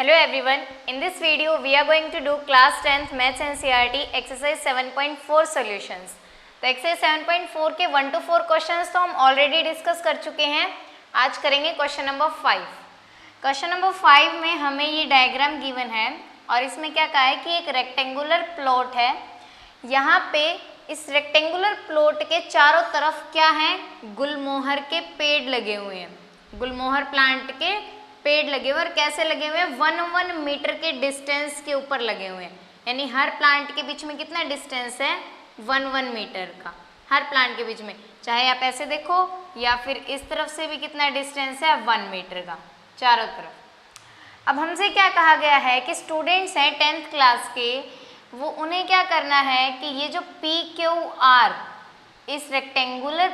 Hello everyone, in this video we are going to do class 10th Maths NCERT exercise 7.4 solutions। तो exercise 7.4 के 1 to 4 questions तो हम already discuss कर चुके हैं। आज करेंगे क्वेश्चन नंबर 5। क्वेश्चन नंबर 5 में हमें ये डायग्राम गिवन है और इसमें क्या कहा है कि एक रेक्टेंगुलर प्लॉट है। यहाँ पे इस रेक्टेंगुलर प्लॉट के चारों तरफ क्या है, गुलमोहर के पेड़ लगे हुए हैं। गुलमोहर प्लांट के पेड़ लगे हुए और कैसे लगे हुए हैं, 1 मीटर के डिस्टेंस के ऊपर लगे हुए हैं। यानी हर प्लांट के बीच में कितना डिस्टेंस है, 1 मीटर का हर प्लांट के बीच में। चाहे आप ऐसे देखो या फिर इस तरफ से भी कितना डिस्टेंस है, 1 मीटर का चारों तरफ। अब हमसे क्या कहा गया है कि स्टूडेंट्स हैं 10th क्लास के, वो उन्हें क्या करना है कि ये जो PQR इस रेक्टेंगुलर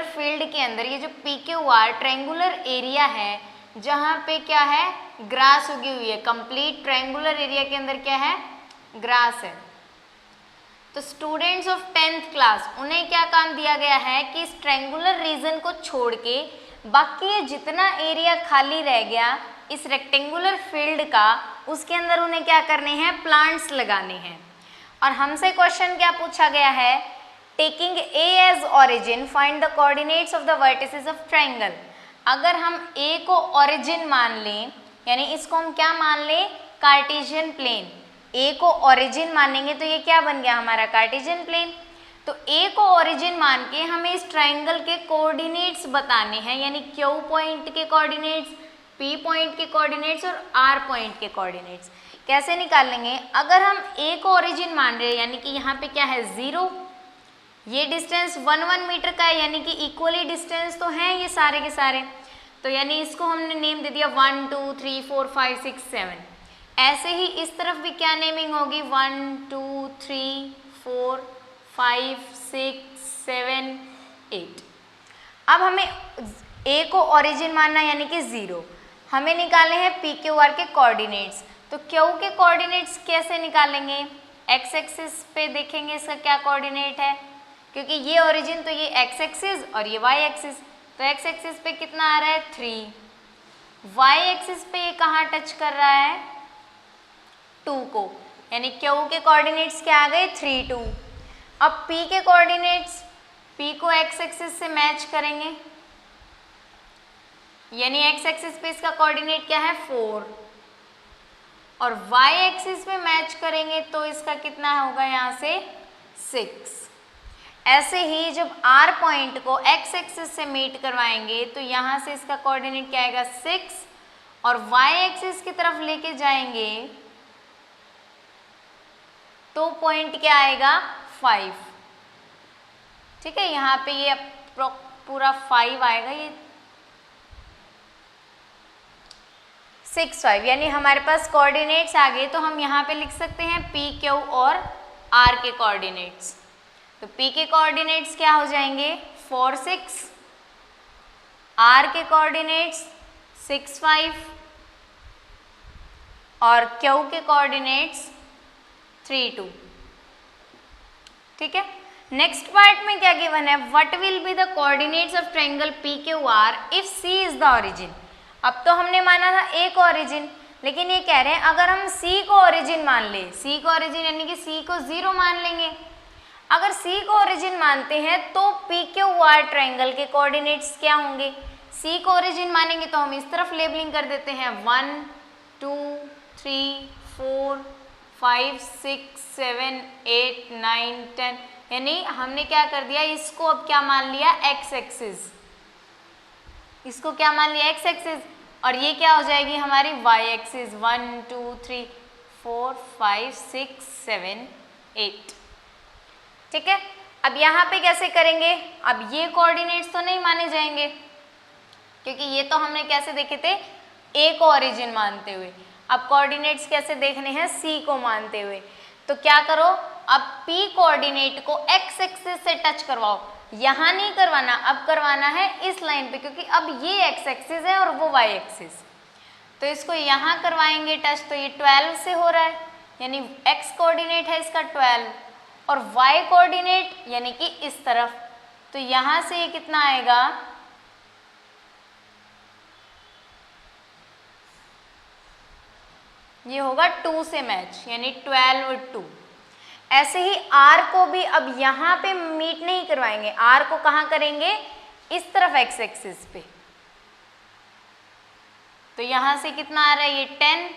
फील्ड के अंदर ये जो PQR ट्रायंगुलर एरिया है जहाँ पे क्या है, ग्रास उगी हुई है। कंप्लीट ट्रायंगुलर एरिया के अंदर क्या है, ग्रास है। तो स्टूडेंट्स ऑफ 10th क्लास उन्हें क्या काम दिया गया है कि इस ट्रायंगुलर रीजन को छोड़ के बाकी ये जितना एरिया खाली रह गया इस रेक्टेंगुलर फील्ड का, उसके अंदर उन्हें क्या करने हैं, प्लांट्स लगाने हैं। और हमसे क्वेश्चन क्या पूछा गया है, taking A as origin find the coordinates of the vertices of triangle. अगर हम A को ऑरिजिन मान लें, यानी इसको हम क्या मान लें, कार्टेशियन प्लेन। A को ऑरिजिन मानेंगे तो ये क्या बन गया हमारा, कार्टेशियन प्लेन। तो A को ऑरिजिन मान के हमें इस ट्रायंगल के कोऑर्डिनेट्स बताने हैं, यानी Q पॉइंट के कोऑर्डिनेट्स, P पॉइंट के कोऑर्डिनेट्स और R पॉइंट के कोऑर्डिनेट्स। कैसे निकालेंगे, अगर हम A को ऑरिजिन मान रहे हैं यानी कि यहाँ पे क्या है, 0, ये डिस्टेंस 1 मीटर का है, यानी कि इक्वली डिस्टेंस तो हैं ये सारे के सारे। तो यानी इसको हमने नेम दे दिया 1 2 3 4 5 6 7। ऐसे ही इस तरफ भी क्या नेमिंग होगी, 1 2 3 4 5 6 7 8। अब हमें A को ऑरिजिन मानना यानी कि 0। हमें निकालने हैं PQR के कोऑर्डिनेट्स। तो Q के कोऑर्डिनेट्स कैसे निकालेंगे, एक्स एक्सिस पे देखेंगे इसका क्या कोऑर्डिनेट है, क्योंकि ये ओरिजिन तो ये एक्स एक्सिस और ये वाई एक्सिस। तो एक्स एक्सिस पे कितना आ रहा है, 3। वाई एक्सिस पे ये कहाँ टच कर रहा है, 2 को, यानी Q के कोऑर्डिनेट्स क्या आ गए, 3 2। अब P के कोऑर्डिनेट्स, P को एक्स एक्सिस से मैच करेंगे, यानी एक्स एक्सिस पे इसका कोऑर्डिनेट क्या है, 4। और वाई एक्सिस पे मैच करेंगे तो इसका कितना होगा यहाँ से, 6। ऐसे ही जब R पॉइंट को एक्स एक्सिस से मीट करवाएंगे तो यहाँ से इसका कोऑर्डिनेट क्या आएगा, 6, और Y एक्सिस की तरफ लेके जाएंगे तो पॉइंट क्या आएगा, 5। ठीक है, यहाँ पे ये पूरा 5 आएगा, ये 6 5, यानी हमारे पास कोऑर्डिनेट्स आ गए। तो हम यहाँ पे लिख सकते हैं PQ और R के कोऑर्डिनेट्स। तो P के कोऑर्डिनेट्स क्या हो जाएंगे, 4 6, R के कोऑर्डिनेट्स 6 5 और Q के कोऑर्डिनेट्स 3 2। ठीक है, नेक्स्ट पार्ट में क्या गिवन है, what will be the coordinates of triangle PQR if C is the origin. अब तो हमने माना था A को ऑरिजिन, लेकिन ये कह रहे हैं अगर हम C को ऑरिजिन मान ले, C को ऑरिजिन यानी कि C को 0 मान लेंगे। अगर C को ओरिजिन मानते हैं तो PQR ट्रायंगल के कोऑर्डिनेट्स क्या होंगे, C को ओरिजिन मानेंगे तो हम इस तरफ लेबलिंग कर देते हैं 1 2 3 4 5 6 7 8 9 10, यानी हमने क्या कर दिया, इसको अब क्या मान लिया, एक्स एक्सिस। इसको क्या मान लिया, एक्स एक्सिस, और ये क्या हो जाएगी हमारी वाई एक्सिस, 1 2 3 4 5 6 7 8। ठीक है, अब यहाँ पे कैसे करेंगे, अब ये कोऑर्डिनेट्स तो नहीं माने जाएंगे क्योंकि ये तो हमने कैसे देखे थे, A को ओरिजिन मानते हुए। अब कोऑर्डिनेट्स कैसे देखने हैं, C को मानते हुए। तो क्या करो, अब P कोऑर्डिनेट को x एक्सिस से टच करवाओ। यहाँ नहीं करवाना, अब करवाना है इस लाइन पे, क्योंकि अब ये x एक्सिस है और वो y एक्सिस। तो इसको यहाँ करवाएंगे टच, तो ये 12 से हो रहा है, यानी x कोऑर्डिनेट है इसका 12 और y कोऑर्डिनेट यानी कि इस तरफ, तो यहाँ से ये कितना आएगा, ये होगा 2 से मैच, यानी 12 2। ऐसे ही r को भी अब यहाँ पे मीट नहीं करवाएंगे, r को कहाँ करेंगे, इस तरफ x एक्सिस पे। तो यहाँ से कितना आ रहा है, ये 10,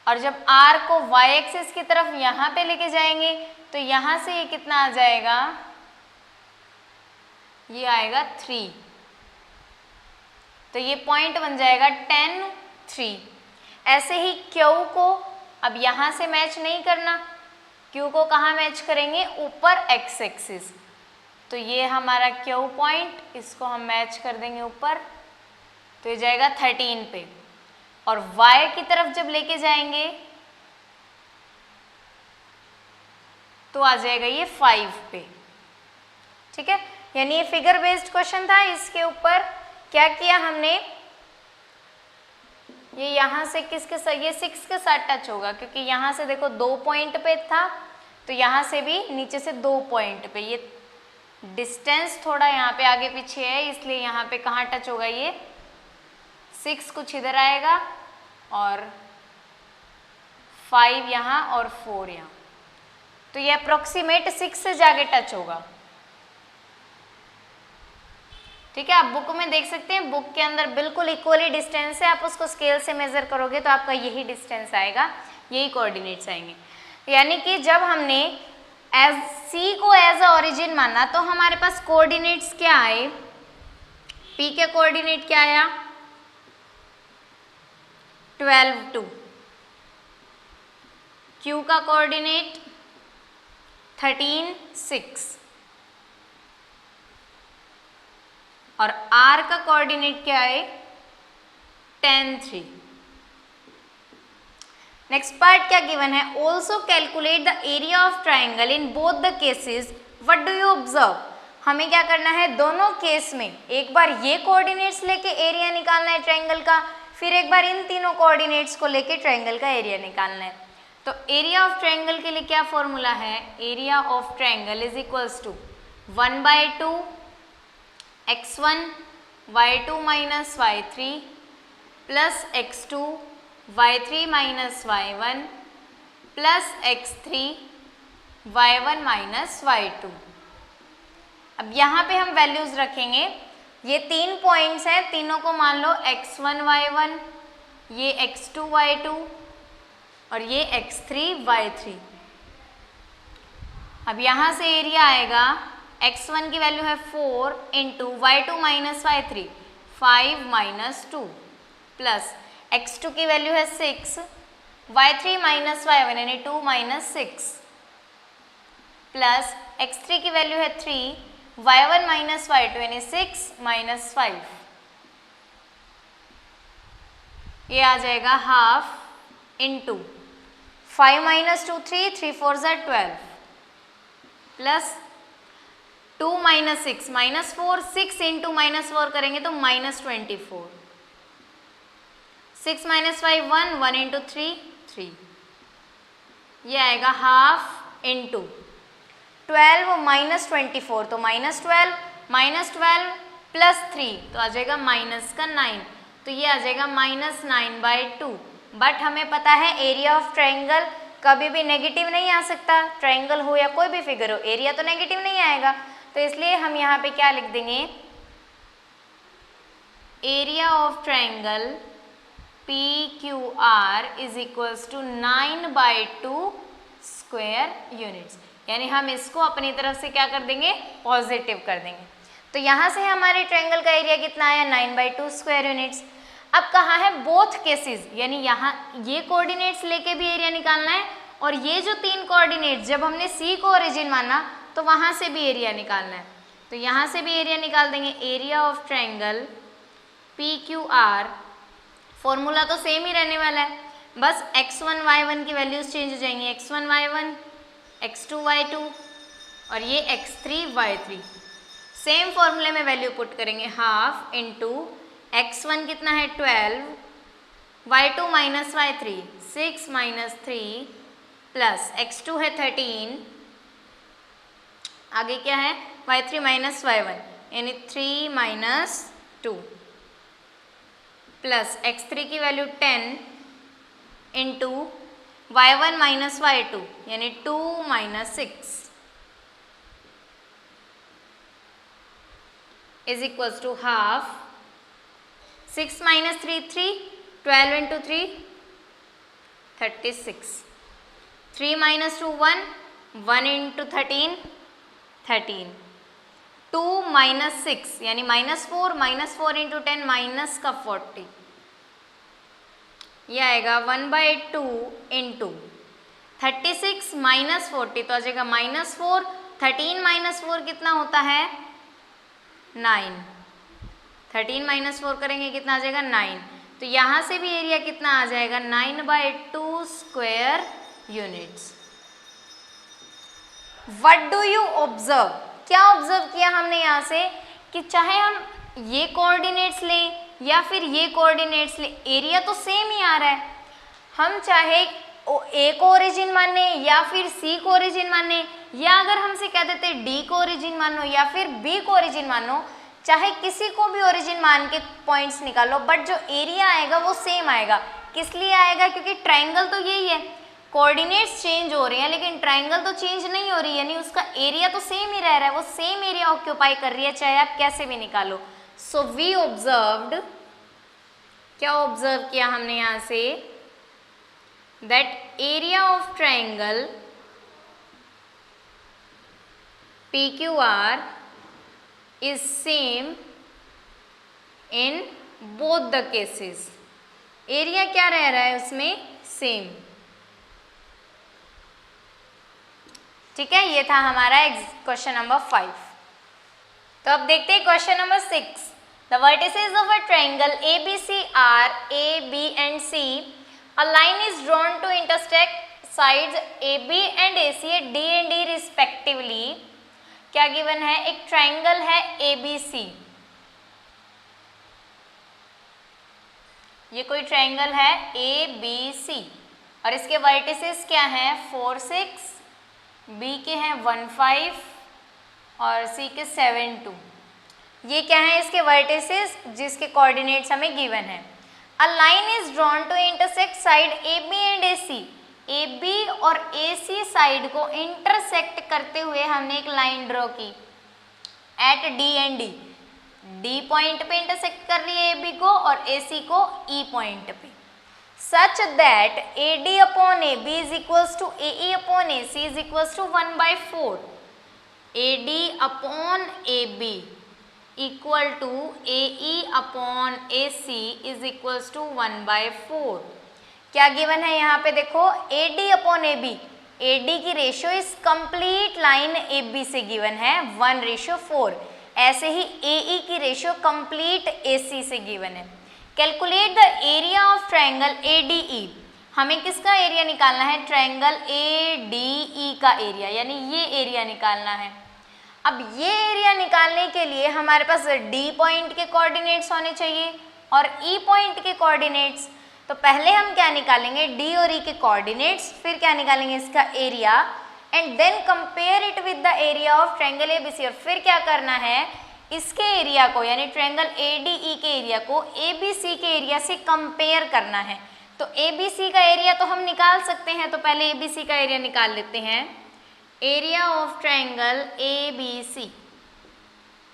और जब r को y एक्सिस की तरफ यहाँ पे लेके जाएंगे तो यहाँ से ये कितना आ जाएगा, ये आएगा 3। तो ये पॉइंट बन जाएगा 10 3। ऐसे ही Q को अब यहाँ से मैच नहीं करना, Q को कहाँ मैच करेंगे, ऊपर x एक्सिस। तो ये हमारा Q पॉइंट, इसको हम मैच कर देंगे ऊपर, तो ये जाएगा 13 पे। और y की तरफ जब लेके जाएंगे तो आ जाएगा ये 5 पे। ठीक है, यानी ये फिगर बेस्ड क्वेश्चन था। इसके ऊपर क्या किया हमने, ये यहाँ से किसके साथ, ये 6 के साथ टच होगा, क्योंकि यहाँ से देखो 2 पॉइंट पे था, तो यहाँ से भी नीचे से 2 पॉइंट पे। ये डिस्टेंस थोड़ा यहाँ पे आगे पीछे है, इसलिए यहाँ पे कहाँ टच होगा, ये 6 कुछ इधर आएगा और 5 यहाँ और 4 यहाँ। तो ये अप्रोक्सीमेट 6 से जाके टच होगा। ठीक है, आप बुक में देख सकते हैं, बुक के अंदर बिल्कुल इक्वली डिस्टेंस है, आप उसको स्केल से मेजर करोगे तो आपका यही डिस्टेंस आएगा, यही कोऑर्डिनेट्स आएंगे। यानी कि जब हमने C को एज अ ओरिजिन माना तो हमारे पास कोऑर्डिनेट्स क्या आए, P के कोऑर्डिनेट क्या आया, 12 2, Q का कोऑर्डिनेट 13 6 और R का कोऑर्डिनेट क्या है, 10 3। नेक्स्ट पार्ट क्या गिवन है, also calculate the area of triangle in both the cases, what do you observe. हमें क्या करना है, दोनों केस में एक बार ये कोऑर्डिनेट्स लेके एरिया निकालना है ट्राइंगल का, फिर एक बार इन तीनों कोऑर्डिनेट्स को लेके ट्राइंगल का एरिया निकालना है। तो एरिया ऑफ ट्राइंगल के लिए क्या फॉर्मूला है, area of triangle is equals to 1/2 x1 y2 minus y3 plus x2 y3 minus y1 plus x3 y1 minus y2। अब यहाँ पे हम वैल्यूज रखेंगे, ये 3 पॉइंट्स हैं, तीनों को मान लो x1 y1, ये x2 y2 और ये x3 y3। अब यहाँ से एरिया आएगा, x1 की वैल्यू है 4 into y2 minus y3 5 minus 2 plus x2 की वैल्यू है 6 y3 माइनस y1 यानी 2 माइनस 6 प्लस x3 की वैल्यू है 3 y1 माइनस y2 यानी 6 माइनस 5। ये आ जाएगा half into 5 minus 2 3 3 4 12 plus 2 minus 6 minus 4 6 into minus 4 करेंगे तो माइनस 24 6 माइनस 5 1 1 इंटू 3 3। ये आएगा हाफ इंटू 12 माइनस 24 तो माइनस 12 प्लस 3 तो आ जाएगा माइनस का 9, तो ये आ जाएगा माइनस 9/2। बट हमें पता है एरिया ऑफ ट्राइंगल कभी भी नेगेटिव नहीं आ सकता, ट्राइंगल हो या कोई भी फिगर हो, एरिया तो नेगेटिव नहीं आएगा, तो इसलिए हम यहाँ पे क्या लिख देंगे, area of triangle PQR is equals to 9/2 square units. यानी हम इसको अपनी तरफ से क्या कर देंगे, पॉजिटिव कर देंगे। तो यहाँ से हमारे ट्राइंगल का एरिया कितना आया, 9/2 स्क्वायर यूनिट्स। अब कहाँ है बोथ केसेस, यानी यहाँ ये कोऑर्डिनेट्स लेके भी एरिया निकालना है और ये जो 3 कोऑर्डिनेट्स जब हमने C को ओरिजिन माना तो वहाँ से भी एरिया निकालना है। तो यहाँ से भी एरिया निकाल देंगे, area of triangle PQR, formula तो सेम ही रहने वाला है, बस x1 y1 की वैल्यूज चेंज हो जाएंगी, x1 y1 x2 y2 और ये x3 y3। सेम फॉर्मूले में वैल्यू पुट करेंगे, हाफ इंटू x1 कितना है 12 y2 minus y3 6 minus 3 plus x2 है 13, आगे क्या है y3 माइनस y1 यानी 3 माइनस 2 प्लस x3 की value 10 into y1 minus y2 यानी 2 minus 6 is equal to half 6 minus 3 3 12 into 3 36 3 minus 2 1 1 into 13 13 2 minus 6 यानी -4 इंटू 10 माइनस का 40 यह आएगा 1/2 इंटू 36 माइनस 40 तो आ जाएगा -4 13 माइनस 4 कितना होता है 9 13 माइनस 4 करेंगे कितना आ जाएगा 9 तो यहाँ से भी एरिया कितना आ जाएगा 9/2 square units. What do you observe, क्या ऑब्जर्व किया हमने यहाँ से कि चाहे हम ये कोऑर्डिनेट्स लें या फिर ये कोऑर्डिनेट्स लें एरिया तो सेम ही आ रहा है। हम चाहे ए को ओरिजिन माने या फिर सी को ओरिजिन माने या अगर हमसे कह देते डी को ओरिजिन मानो या फिर बी को ओरिजिन मानो, चाहे किसी को भी ओरिजिन मान के पॉइंट्स निकालो बट जो एरिया आएगा वो सेम आएगा। किस लिए आएगा, क्योंकि ट्राइंगल तो यही है, कोऑर्डिनेट्स चेंज हो रहे हैं लेकिन ट्राइंगल तो चेंज नहीं हो रही है, यानी उसका एरिया तो सेम ही रह रहा है, वो सेम एरिया ऑक्यूपाई कर रही है चाहे आप कैसे भी निकालो। सो वी ऑब्जर्व्ड, क्या ऑब्जर्व किया हमने यहाँ से, that area of triangle PQR is same in both the cases। Area क्या रह रहा है उसमें, सेम। ठीक है, ये था हमारा क्वेश्चन नंबर 5। तो अब देखते हैं question number 6। The vertices of a triangle ABC are A, B and C। A line is drawn to intersect sides AB and AC at D and D respectively। क्या गिवन है, एक triangle है ABC, ये कोई triangle है ABC और इसके vertices क्या हैं 4 6, B के हैं 1 5 और C के 7 2। ये क्या है इसके वर्टिसेस जिसके कोऑर्डिनेट्स हमें गिवन है। A line is drawn to intersect side AB and AC। AB और AC साइड को इंटरसेक्ट करते हुए हमने एक लाइन ड्रॉ की at D and D। D point पे इंटरसेक्ट कर रही है AB को और AC को E पॉइंट पे, such that AD upon AB is equals to AE upon AC is equals to 1/4। AD upon AB equal to AE upon AC is equals to 1/4। क्या given है यहाँ पे देखो, AD अपॉन AB, AD की ratio इस complete line AB से given है 1:4। ऐसे ही AE की रेशियो कंप्लीट AC से गिवन है। Calculate the area of triangle ADE। हमें किसका एरिया निकालना है, ट्रायंगल ADE का एरिया, यानी ये एरिया निकालना है। अब ये एरिया निकालने के लिए हमारे पास D पॉइंट के कोऑर्डिनेट्स होने चाहिए और E पॉइंट के कोऑर्डिनेट्स। तो पहले हम क्या निकालेंगे, D और E के कोऑर्डिनेट्स, फिर क्या निकालेंगे इसका area and then compare it with the area of triangle ABC। और फिर क्या करना है, इसके एरिया को यानी ट्रायंगल ADE के एरिया को ABC के एरिया से कंपेयर करना है। तो ABC का एरिया तो हम निकाल सकते हैं, तो पहले ABC का एरिया निकाल लेते हैं। एरिया ऑफ ट्रायंगल ABC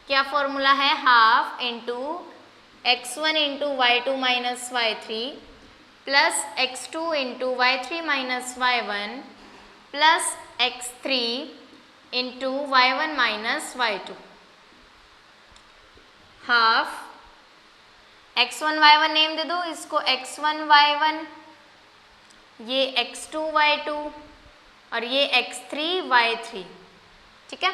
क्या फॉर्मूला है, half into x1 into y2 minus y3 plus x2 into y3 minus y1 plus x3 into y1 minus y2। Half x1 y1 name दे दो इसको, x1 y1, ये x2 y2 और ये x3 y3। ठीक है,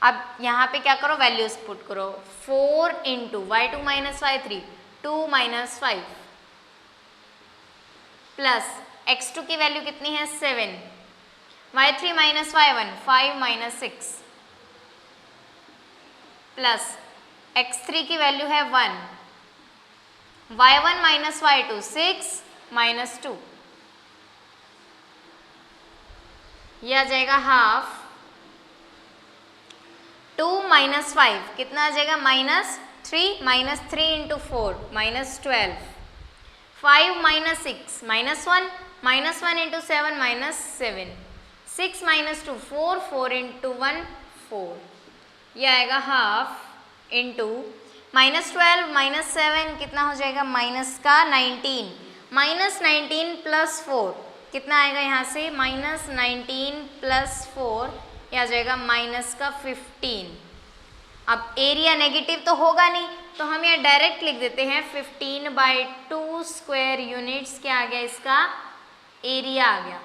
अब यहाँ पे क्या करो, वैल्यूज पुट करो। 4 into y2 minus y3 2 minus 5 plus x2 की वैल्यू कितनी है 7, y3 minus y1 5 minus 6 plus x3 की वैल्यू है 1, y1 माइनस y2 6 माइनस 2, यह आ जाएगा हाफ। 2 माइनस 5 कितना आ जाएगा, -3 -3 इंटू 4 -12, 5 माइनस 6 -1 -1 इंटू 7 -7, 6 - 2 4, 4 इंटू 1 4, ये आएगा हाफ इंटू -12 -7 कितना हो जाएगा माइनस का 19, -19 प्लस 4 कितना आएगा यहाँ से -19 प्लस 4, यह आ जाएगा माइनस का 15। अब एरिया नेगेटिव तो होगा नहीं, तो हम यहाँ डायरेक्ट लिख देते हैं 15/2 स्क्वायर यूनिट्स। क्या आ गया इसका एरिया आ गया।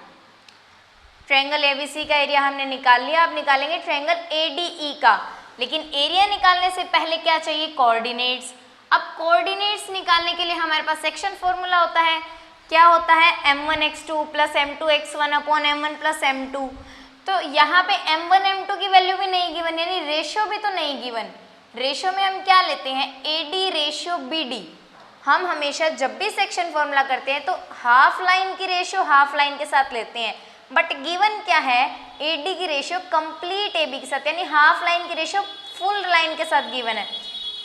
ट्रायंगल एबीसी का एरिया हमने निकाल लिया। अब निकालेंगे ट्रायंगल एडीई का, लेकिन एरिया निकालने से पहले क्या चाहिए कोऑर्डिनेट्स। अब कोऑर्डिनेट्स निकालने के लिए हमारे पास सेक्शन फॉर्मूला होता है। क्या होता है m1x2 plus m2x1 upon m1 plus m2। तो यहाँ पे m1 m2 की वैल्यू भी नहीं गिवन, यानी रेशियो भी तो नहीं गिवन। रेशियो में हम क्या लेते हैं एडी रेशियो बीडी। हम हमेशा जब भी सेक्शन फॉर्मूला करते हैं तो हाफ लाइन की रेशियो हाफ लाइन के साथ लेते हैं, बट गिवन क्या है एडी की रेशियो कंप्लीट एबी के साथ, यानी हाफ लाइन की रेशियो फुल लाइन के साथ गिवन है।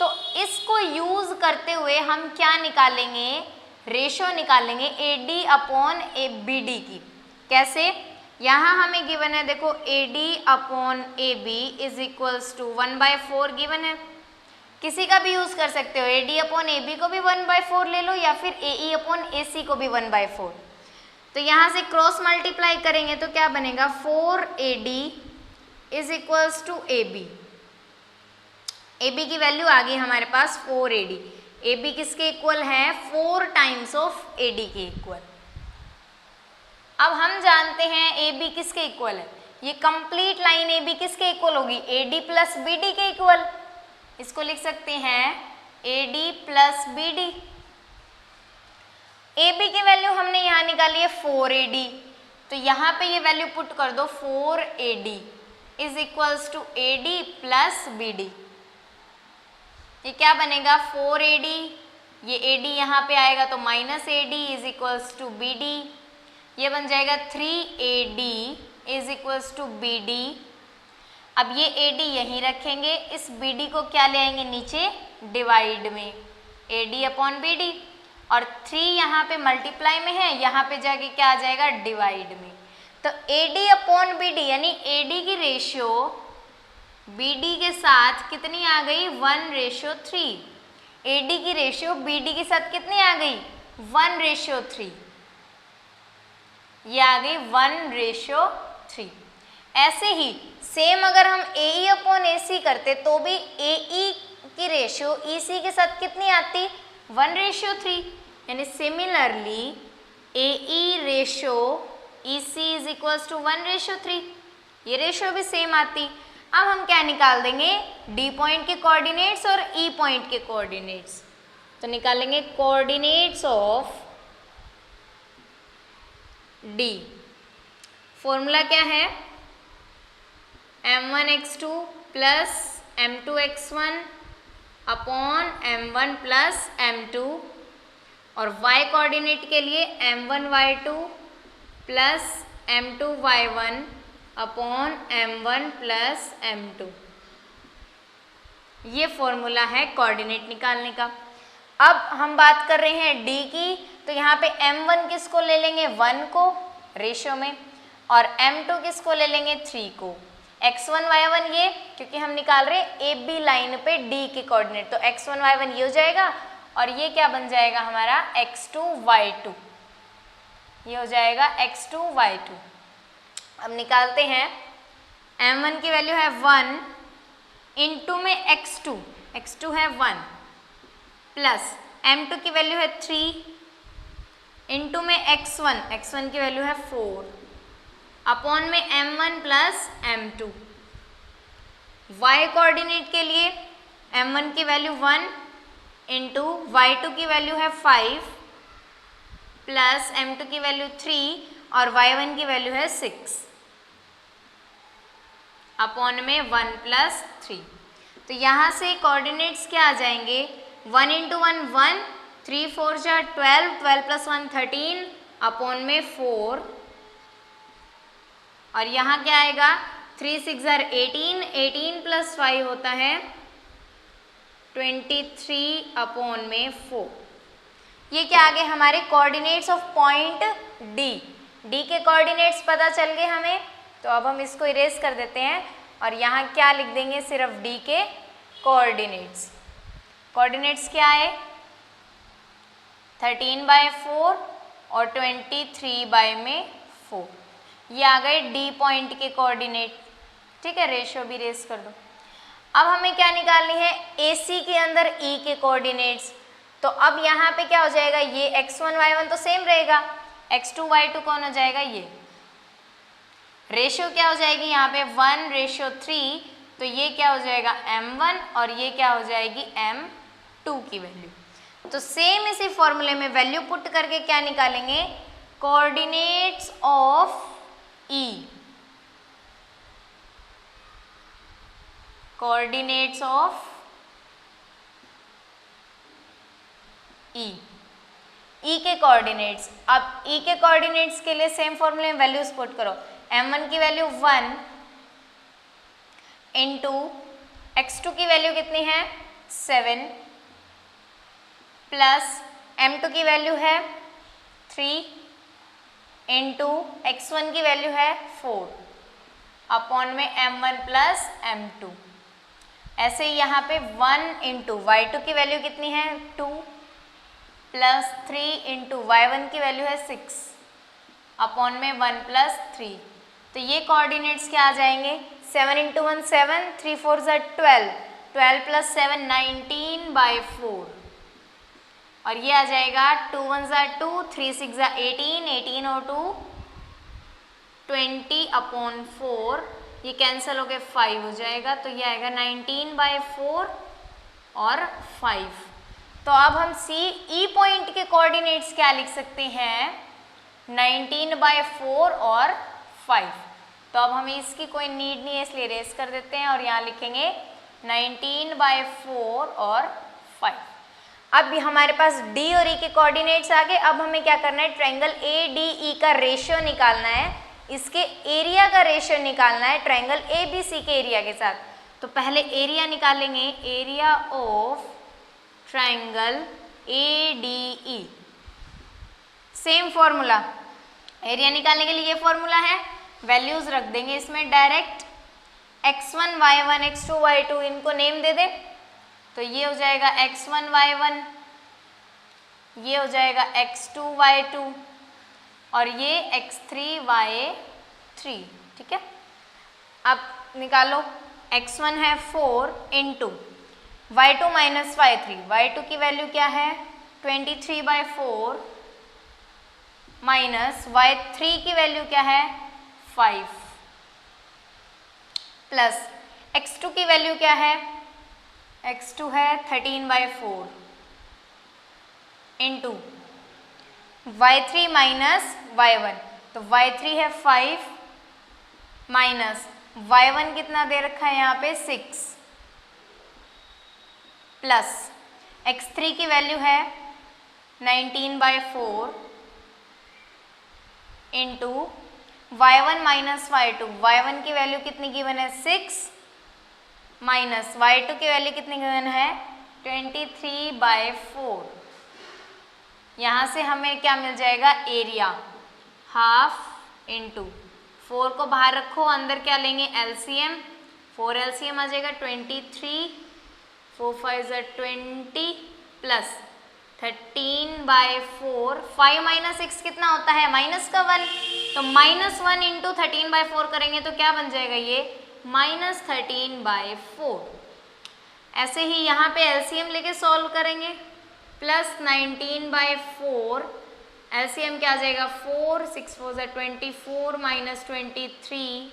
तो इसको यूज करते हुए हम क्या निकालेंगे रेशियो निकालेंगे एडी अपॉन ए बीडी की। कैसे, यहाँ हमें गिवन है देखो AD upon A B is equals to 1/4 given है। किसी का भी यूज कर सकते हो, एडी अपॉन ए बी को भी 1/4 ले लो या फिर ए अपॉन ए सी को भी 1/4। तो यहाँ से क्रॉस मल्टीप्लाई करेंगे तो क्या बनेगा 4AD is equals to AB। AB की वैल्यू आ गई हमारे पास 4AD। AB किसके इक्वल है 4 टाइम्स ऑफ AD के इक्वल। अब हम जानते हैं AB किसके इक्वल है, ये कंप्लीट लाइन AB किसके इक्वल होगी AD प्लस BD के इक्वल। इसको लिख सकते हैं AD प्लस BD। AB की वैल्यू हमने यहाँ निकाली है 4AD, तो यहाँ पे ये वैल्यू पुट कर दो 4AD is equals to AD plus BD। ये क्या बनेगा 4AD, ये AD यहाँ पे आएगा तो -AD is equals to BD। ये बन जाएगा 3AD is equals to BD। अब ये AD यहीं रखेंगे, इस BD को क्या ले आएंगे नीचे डिवाइड में, AD अपॉन BD, और 3 यहाँ पे मल्टीप्लाई में है, यहाँ पे जाके क्या आ जाएगा डिवाइड में। तो AD अपॉन BD यानी AD की रेशियो BD के साथ कितनी आ गई 1:3। AD की रेशियो BD के साथ कितनी आ गई 1:3, ये आ गई 1:3। ऐसे ही सेम अगर हम AE अपॉन AC करते तो भी AE की रेशियो EC के साथ कितनी आती 1:3, यानी similarly AE ratio EC is equals to 1:3, ये रेशियो भी सेम आती। अब हम क्या निकाल देंगे D पॉइंट के कोऑर्डिनेट्स और E पॉइंट के कोऑर्डिनेट्स। तो निकालेंगे कोऑर्डिनेट्स ऑफ D। फॉर्मूला क्या है m1x2 plus m2x1 upon m1 plus m2, और y कोऑर्डिनेट के लिए m1y2 plus m2y1 upon m1 plus m2। ये फॉर्मूला है कोऑर्डिनेट निकालने का। अब हम बात कर रहे हैं D की, तो यहाँ पे m1 किसको ले लेंगे 1 को रेशियो में, और m2 किसको ले लेंगे 3 को। x1 y1 ये क्योंकि हम निकाल रहे हैं AB लाइन पे D के कोऑर्डिनेट, तो x1 y1 ये हो जाएगा, और ये क्या बन जाएगा हमारा x2 y2, ये हो जाएगा x2 y2। अब निकालते हैं m1 की वैल्यू है 1 इंटू में x2 है 1 प्लस m2 की वैल्यू है 3 इंटू में x1 की वैल्यू है 4 अपॉन में m1 plus m2। y coordinate के लिए m1 की वैल्यू 1 इंटू y2 की वैल्यू है 5 प्लस m2 की वैल्यू 3 और y1 की वैल्यू है 6 अपॉन में 1 प्लस 3। तो यहाँ से कोऑर्डिनेट्स क्या आ जाएंगे 1 इंटू 1 1, 3 4 जा 12, 12 प्लस 1 13 अपॉन में 4, और यहाँ क्या आएगा 3 6 जार 18, 18 प्लस 5 होता है 23 अपॉन में 4। ये क्या आ गए हमारे coordinates of point D. D के कोऑर्डिनेट्स पता चल गए हमें, तो अब हम इसको इरेज कर देते हैं और यहाँ क्या लिख देंगे, सिर्फ डी के कोऑर्डिनेट्स। कोऑर्डिनेट्स क्या है, 13/4 और 23/4, ये आ गए डी पॉइंट के कोऑर्डिनेट। ठीक है, रेशियो भी रेस कर दो। अब हमें क्या निकालनी है, AC के अंदर E के कोऑर्डिनेट्स। तो अब यहाँ पे क्या हो जाएगा, ये x1 y1 तो सेम रहेगा, x2 y2 कौन हो जाएगा, ये रेशियो क्या हो जाएगी यहाँ पे 1:3, तो ये क्या हो जाएगा m1 और ये क्या हो जाएगी m2 की वैल्यू। तो सेम इसी फॉर्मूले में वैल्यू पुट करके क्या निकालेंगे, coordinates of E, coordinates of E, E के कोऑर्डिनेट्स। अब E के कोऑर्डिनेट्स के लिए सेम फॉर्मूले में वैल्यूज पुट करो, m1 की वैल्यू 1 इंटू x2 की वैल्यू कितनी है 7 प्लस m2 की वैल्यू है 3 इंटू x1 की वैल्यू है 4 अपॉन में m1 प्लस m2। ऐसे ही यहाँ पे 1 इंटू y2 की वैल्यू कितनी है 2 प्लस 3 इंटू y1 की वैल्यू है 6 अपॉन में 1 प्लस 3। तो ये कोऑर्डिनेट्स क्या आ जाएंगे, 7 इंटू 1 7, 3 4 12, 12 प्लस 7 19/4 और ये आ जाएगा 2 1 2, 3 6 18, 18 और 2 20/4, ये कैंसिल होके 5 हो जाएगा, तो ये आएगा 19/4 और 5। तो अब हम E पॉइंट के कोऑर्डिनेट्स क्या लिख सकते हैं, 19/4 और 5। तो अब हमें इसकी कोई नीड नहीं है, इसलिए रेस कर देते हैं और यहाँ लिखेंगे 19/4 और 5। अब हमारे पास D और E के कोऑर्डिनेट्स आ गए। अब हमें क्या करना है, ट्रायंगल ADE का रेशियो निकालना है, इसके एरिया का रेशियो निकालना है ट्रायंगल ABC के एरिया के साथ। तो पहले एरिया निकालेंगे, area of triangle ADE, same formula, area निकालने के लिए ये फॉर्मूला है, वैल्यूज रख देंगे इसमें direct, x1 y1 x2 y2 इनको नेम दे दे, तो ये हो जाएगा x1 y1, ये हो जाएगा x2 y2 और ये x3 y3। ठीक है, अब निकालो, x1 है 4 into y2 minus y3, y2 की वैल्यू क्या है 23/4 माइनस y3 की वैल्यू क्या है 5 प्लस x2 की वैल्यू क्या है, x2 है 13/4 इंटू y3 माइनस y1, तो y3 है 5 माइनस y1 कितना दे रखा है यहाँ पे 6 प्लस x3 की वैल्यू है 19/4 into y1 minus y2, y1 की वैल्यू कितनी गिवन है 6 माइनस y2 की वैल्यू कितनी गिवन है 23/4। यहाँ से हमें क्या मिल जाएगा, एरिया हाफ इंटू 4 को बाहर रखो, अंदर क्या लेंगे LCM, 4 LCM आ जाएगा 23, 4 5 20 प्लस 13/4, 5 माइनस 6 कितना होता है माइनस का 1, तो -1 इंटू 13/4 करेंगे तो क्या बन जाएगा ये -13/4। ऐसे ही यहाँ पे LCM लेके सॉल्व करेंगे, प्लस 19/4 LCM क्या आ जाएगा 4 6 4 24 माइनस 23,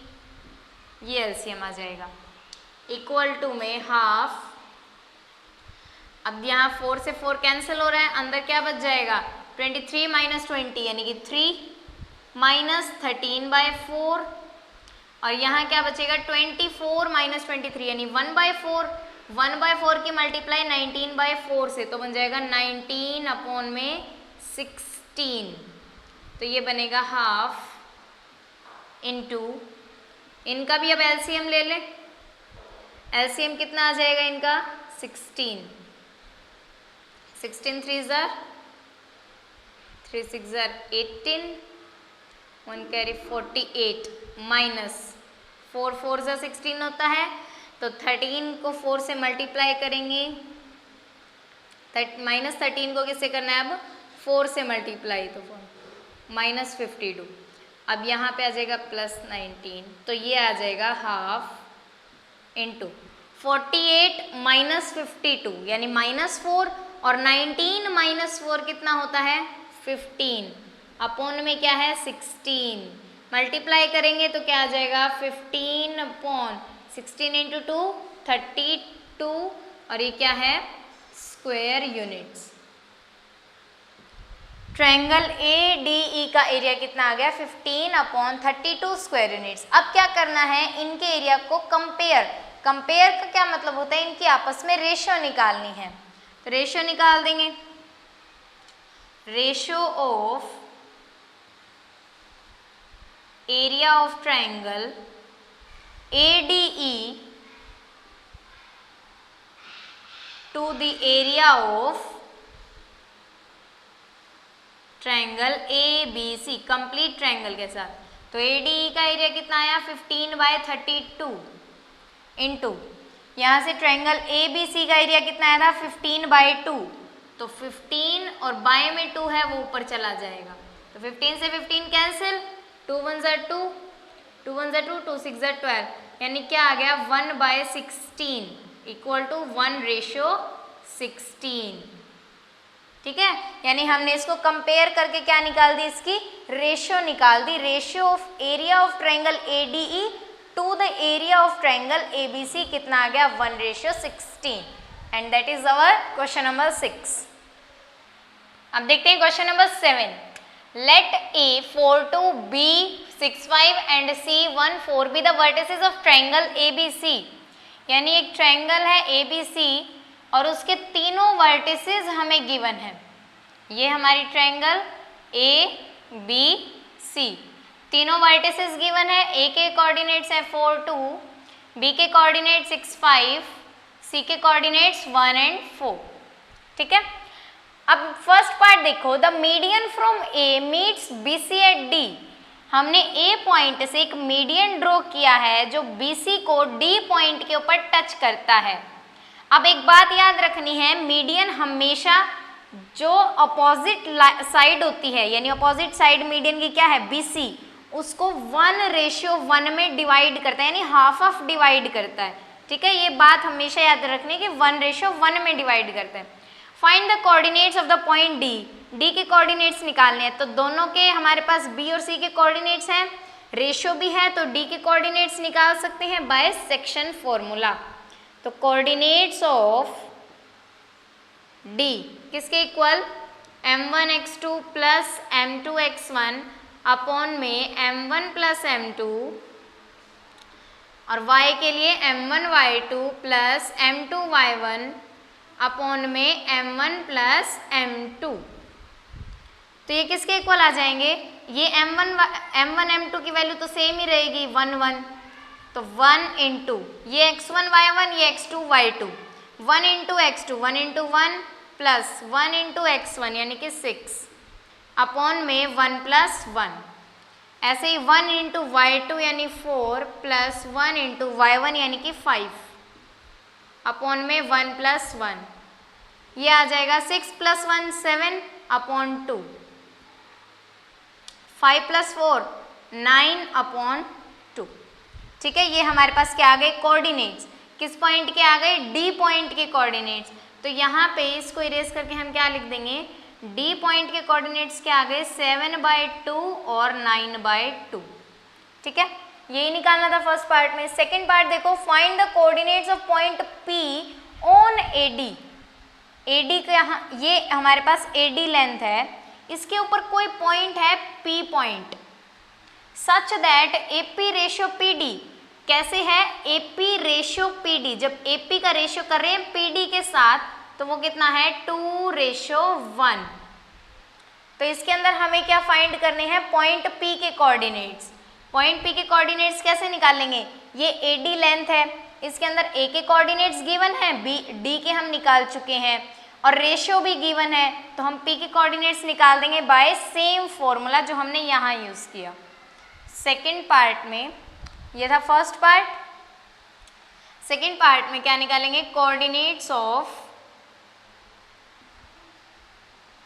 ये LCM आ जाएगा इक्वल टू में हाफ। अब यहाँ 4 से 4 कैंसिल हो रहा है, अंदर क्या बच जाएगा 23 माइनस 20 यानी कि 3 माइनस 13/4 और यहाँ क्या बचेगा 24 माइनस 23 यानी 1/4, 1/4 की मल्टीप्लाई 19/4 से, तो बन जाएगा 19 में 16, तो ये बनेगा हाफ इंटू, इनका भी अब LCM ले ले, LCM कितना आ जाएगा इनका 16, 16 3 ज़ा 3 6 18, 1 कैरी 48 माइनस 4 4 16 होता है, तो 13 को 4 से मल्टीप्लाई करेंगे, माइनस 13 को किससे करना है अब 4 से मल्टीप्लाई, तो माइनस 52। अब यहाँ पे आ जाएगा प्लस 19, तो ये आ जाएगा हाफ इंटू 48 माइनस 52 यानी -4 और 19 -4 कितना होता है 15, अपॉन में क्या है 16, मल्टीप्लाई करेंगे तो क्या आ जाएगा 15 अपॉन 16 इंटू 2 32, और ये क्या है स्क्वायर यूनिट्स। ट्रायंगल ADE का एरिया कितना आ गया 15 अपॉन 32 स्क्वायर यूनिट्स। अब क्या करना है, इनके एरिया को कंपेयर का क्या मतलब होता है, इनकी आपस में रेशियो निकालनी है, तो रेशियो निकाल देंगे। Ratio of area of triangle ADE to the area of triangle ABC, complete triangle के साथ। तो ADE का एरिया कितना आया 15/32 इंटू यहाँ से ट्रायंगल ABC का एरिया कितना आया था 15/2, तो 15 और बाय में 2 है वो ऊपर चला जाएगा, तो 15 से 15 कैंसिल, 2 1 ज़ा 2, 2 1 ज़ा 2, 2 6 ज़ा 12, यानी क्या आ गया 1/16 इक्वल टू 1:16। ठीक है, यानी हमने इसको कंपेयर करके क्या निकाल दी, इसकी रेशियो निकाल दी। Ratio of area of triangle ADE to the area of triangle ABC कितना आ गया 1:16, and that is our question number 6। अब देखते हैं question number 7। Let A 4 2 B 6 5 and C 1 4 be the vertices of triangle ABC, यानी एक triangle है ABC और उसके तीनों वर्टिसेस हमें गिवन है। ये हमारी ट्रायंगल ABC, तीनों वर्टिसेस गिवन है। A के कोऑर्डिनेट्स है 4 2, B के कोऑर्डिनेट्स 6 5, C के कोऑर्डिनेट्स 1 और 4। ठीक है, अब फर्स्ट पार्ट देखो, the median from A meets BC at D। हमने A पॉइंट से एक मीडियन ड्रॉ किया है जो BC को D पॉइंट के ऊपर टच करता है। अब एक बात याद रखनी है, मीडियन हमेशा जो अपोजिट साइड होती है, यानी अपोजिट साइड मीडियन की क्या है BC, उसको 1:1 में डिवाइड करता है, यानी हाफ ऑफ डिवाइड करता है। ठीक है, ये बात हमेशा याद रखनी कि 1:1 में डिवाइड करता है। Find the coordinates of the point D, D के कोऑर्डिनेट्स निकालने हैं, तो दोनों के हमारे पास B और C के कोऑर्डिनेट्स हैं, रेशियो भी है, तो D के कोऑर्डिनेट्स निकाल सकते हैं बाय सेक्शन फॉर्मूला। तो कोऑर्डिनेट्स ऑफ D किसके equal m1 x2 plus m2 x1 upon में m1 प्लस m2, और y के लिए m1 y2 plus m2 y1 upon में m1 प्लस m2। तो ये किसके इक्वल आ जाएंगे, ये m1 m2 की वैल्यू तो सेम ही रहेगी 1 1, तो 1 इंटू ये x1 y1 ये x2 y2, 1 into x2 1 into 1 plus 1 into x1 यानी कि 6 अपॉन में 1 प्लस 1, ऐसे ही 1 इंटू y2 यानी 4 प्लस 1 इंटू y1 यानी कि 5 अपॉन में 1 प्लस 1, ये आ जाएगा 6 प्लस 1 7 अपॉन 2, 5 प्लस 4 9 अपॉन 2। ठीक है, ये हमारे पास क्या आ गए कोऑर्डिनेट्स, किस पॉइंट के आ गए D पॉइंट के कोऑर्डिनेट्स। तो यहाँ पे इसको इरेज करके हम क्या लिख देंगे, D पॉइंट के कोऑर्डिनेट्स क्या आ गए 7/2 और 9/2। ठीक है, यही निकालना था फर्स्ट पार्ट में। सेकंड पार्ट देखो, find the coordinates of point P on AD। AD का यहाँ ये हमारे पास AD लेंथ है, इसके ऊपर कोई पॉइंट है P point, such that AP ratio PD कैसे है, AP रेशियो PD, जब AP का रेशियो कर रहे हैं PD के साथ तो वो कितना है 2:1। तो इसके अंदर हमें क्या फाइंड करने हैं, पॉइंट P के कोऑर्डिनेट्स। पॉइंट P के कोऑर्डिनेट्स कैसे निकालेंगे, ये AD लेंथ है, इसके अंदर A के कोऑर्डिनेट्स गिवन है, D के हम निकाल चुके हैं, और रेशियो भी गिवन है, तो हम P के कोऑर्डिनेट्स निकाल देंगे बाय सेम फॉर्मूला जो हमने यहाँ यूज किया। सेकेंड पार्ट में ये था फर्स्ट पार्ट, सेकेंड पार्ट में क्या निकालेंगे, कोऑर्डिनेट्स ऑफ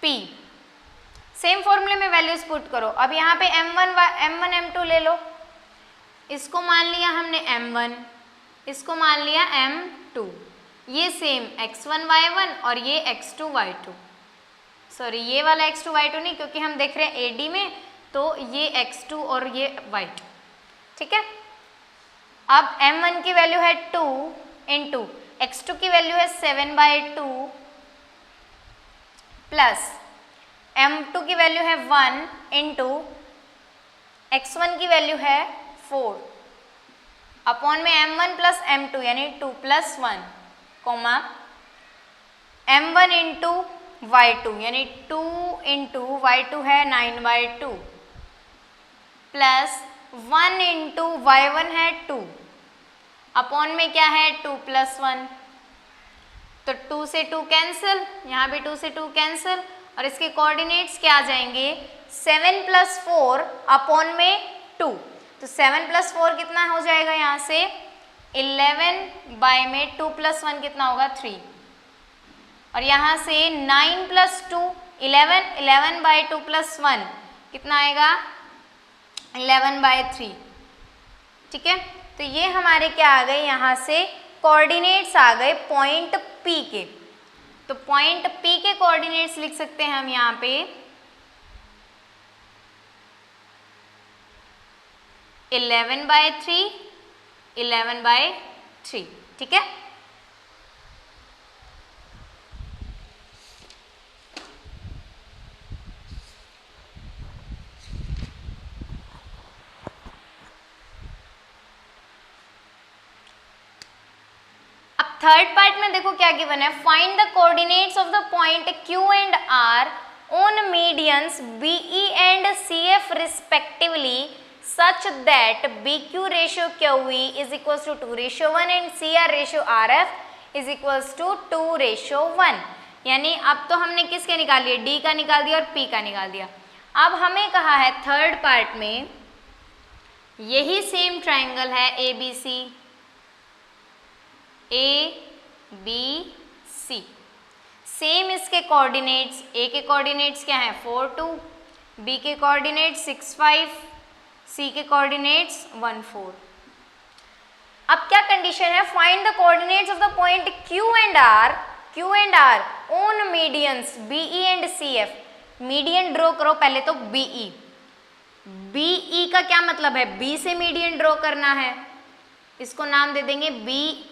P। सेम फॉर्मूले में वैल्यूज पुट करो। अब यहाँ पे m1 m2 ले लो, इसको मान लिया हमने m1, इसको मान लिया m2, ये सेम x1 y1 और ये x2 y2, सॉरी ये वाला x2 y2 नहीं, क्योंकि हम देख रहे हैं AD में, तो ये x2 और ये y2, ठीक है। अब m1 की वैल्यू है 2 इंटू x2 की वैल्यू है 7/2 प्लस m2 की वैल्यू है 1 इंटू x1 की वैल्यू है 4 अपॉन में m1 प्लस m2 यानी 2 plus 1 coma m1 into y2 यानी 2 इंटू y2 है 9/2 प्लस 1 इंटू y1 है 2 अपॉन में क्या है 2 प्लस 1, तो 2 से 2 कैंसिल, यहाँ भी 2 से 2 कैंसिल, और इसके कोऑर्डिनेट्स क्या आ जाएंगे 7 प्लस 4 अपॉन में 2, तो 7 प्लस 4 कितना हो जाएगा यहाँ से 11 बाय में 2 प्लस 1 कितना होगा 3, और यहाँ से 9 प्लस 2 11 बाय 2 प्लस 1 कितना आएगा 11/3, ठीक है। तो ये हमारे क्या आ गए, यहाँ से कोऑर्डिनेट्स आ गए पॉइंट P के, तो पॉइंट P के कोऑर्डिनेट्स लिख सकते हैं हम यहाँ पे 11/3 11/3, ठीक है। थर्ड पार्ट में देखो क्या गिवन है, find the coordinates of the point Q and R on medians BE and CF respectively such that BQ ratio QE is equals to 2:1 and CR ratio RF is equals to 2:1। यानी अब तो हमने किसके निकाल लिए, D का निकाल दिया और P का निकाल दिया। अब हमें कहा है थर्ड पार्ट में यही सेम ट्राइंगल है ABC ABC, सेम इसके कोऑर्डिनेट्स, A के कोऑर्डिनेट्स क्या हैं 4 2, B के कोऑर्डिनेट्स 6 5, C के कोऑर्डिनेट्स 1 4। अब क्या कंडीशन है, find the coordinates of the point Q and R on medians BE and CF। Median draw करो पहले तो BE का क्या मतलब है, B से मीडियन ड्रॉ करना है, इसको नाम दे देंगे BE।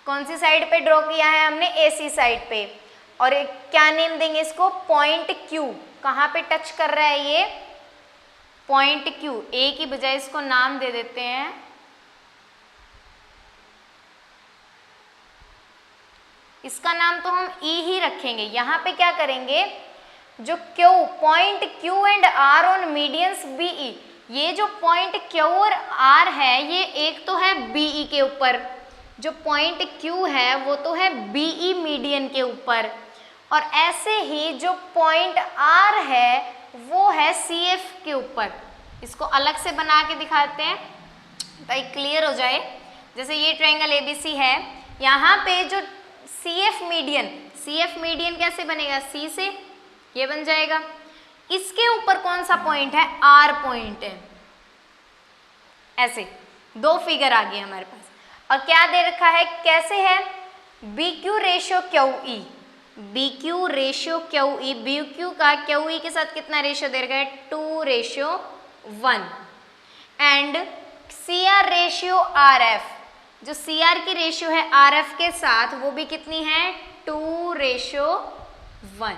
कौन सी साइड पे ड्रॉ किया है हमने, AC साइड पे, और एक क्या नेम देंगे इसको, पॉइंट Q। कहाँ पे टच कर रहा है ये, पॉइंट Q, A की बजाय इसको नाम दे देते हैं इसका नाम तो हम E ही रखेंगे। यहाँ पे क्या करेंगे, जो Q point Q and R on medians BE, ये जो पॉइंट Q और R है ये एक तो है BE के ऊपर, जो पॉइंट Q है वो तो है BE मीडियन के ऊपर, और ऐसे ही जो पॉइंट R है वो है CF के ऊपर। इसको अलग से बना के दिखाते हैं ताकि क्लियर हो जाए। जैसे ये ट्रायंगल ABC है, यहाँ पे जो CF मीडियन कैसे बनेगा, C से ये बन जाएगा, इसके ऊपर कौन सा पॉइंट है, R पॉइंट है। ऐसे दो फिगर आ गए हमारे पास, और क्या दे रखा है, कैसे है, BQ ratio QE, BQ ratio QE, BQ का QE के साथ कितना रेशियो दे रखा है, 2:1, एंड CR रेशियो RF, जो CR की रेशियो है RF के साथ वो भी कितनी है, 2:1,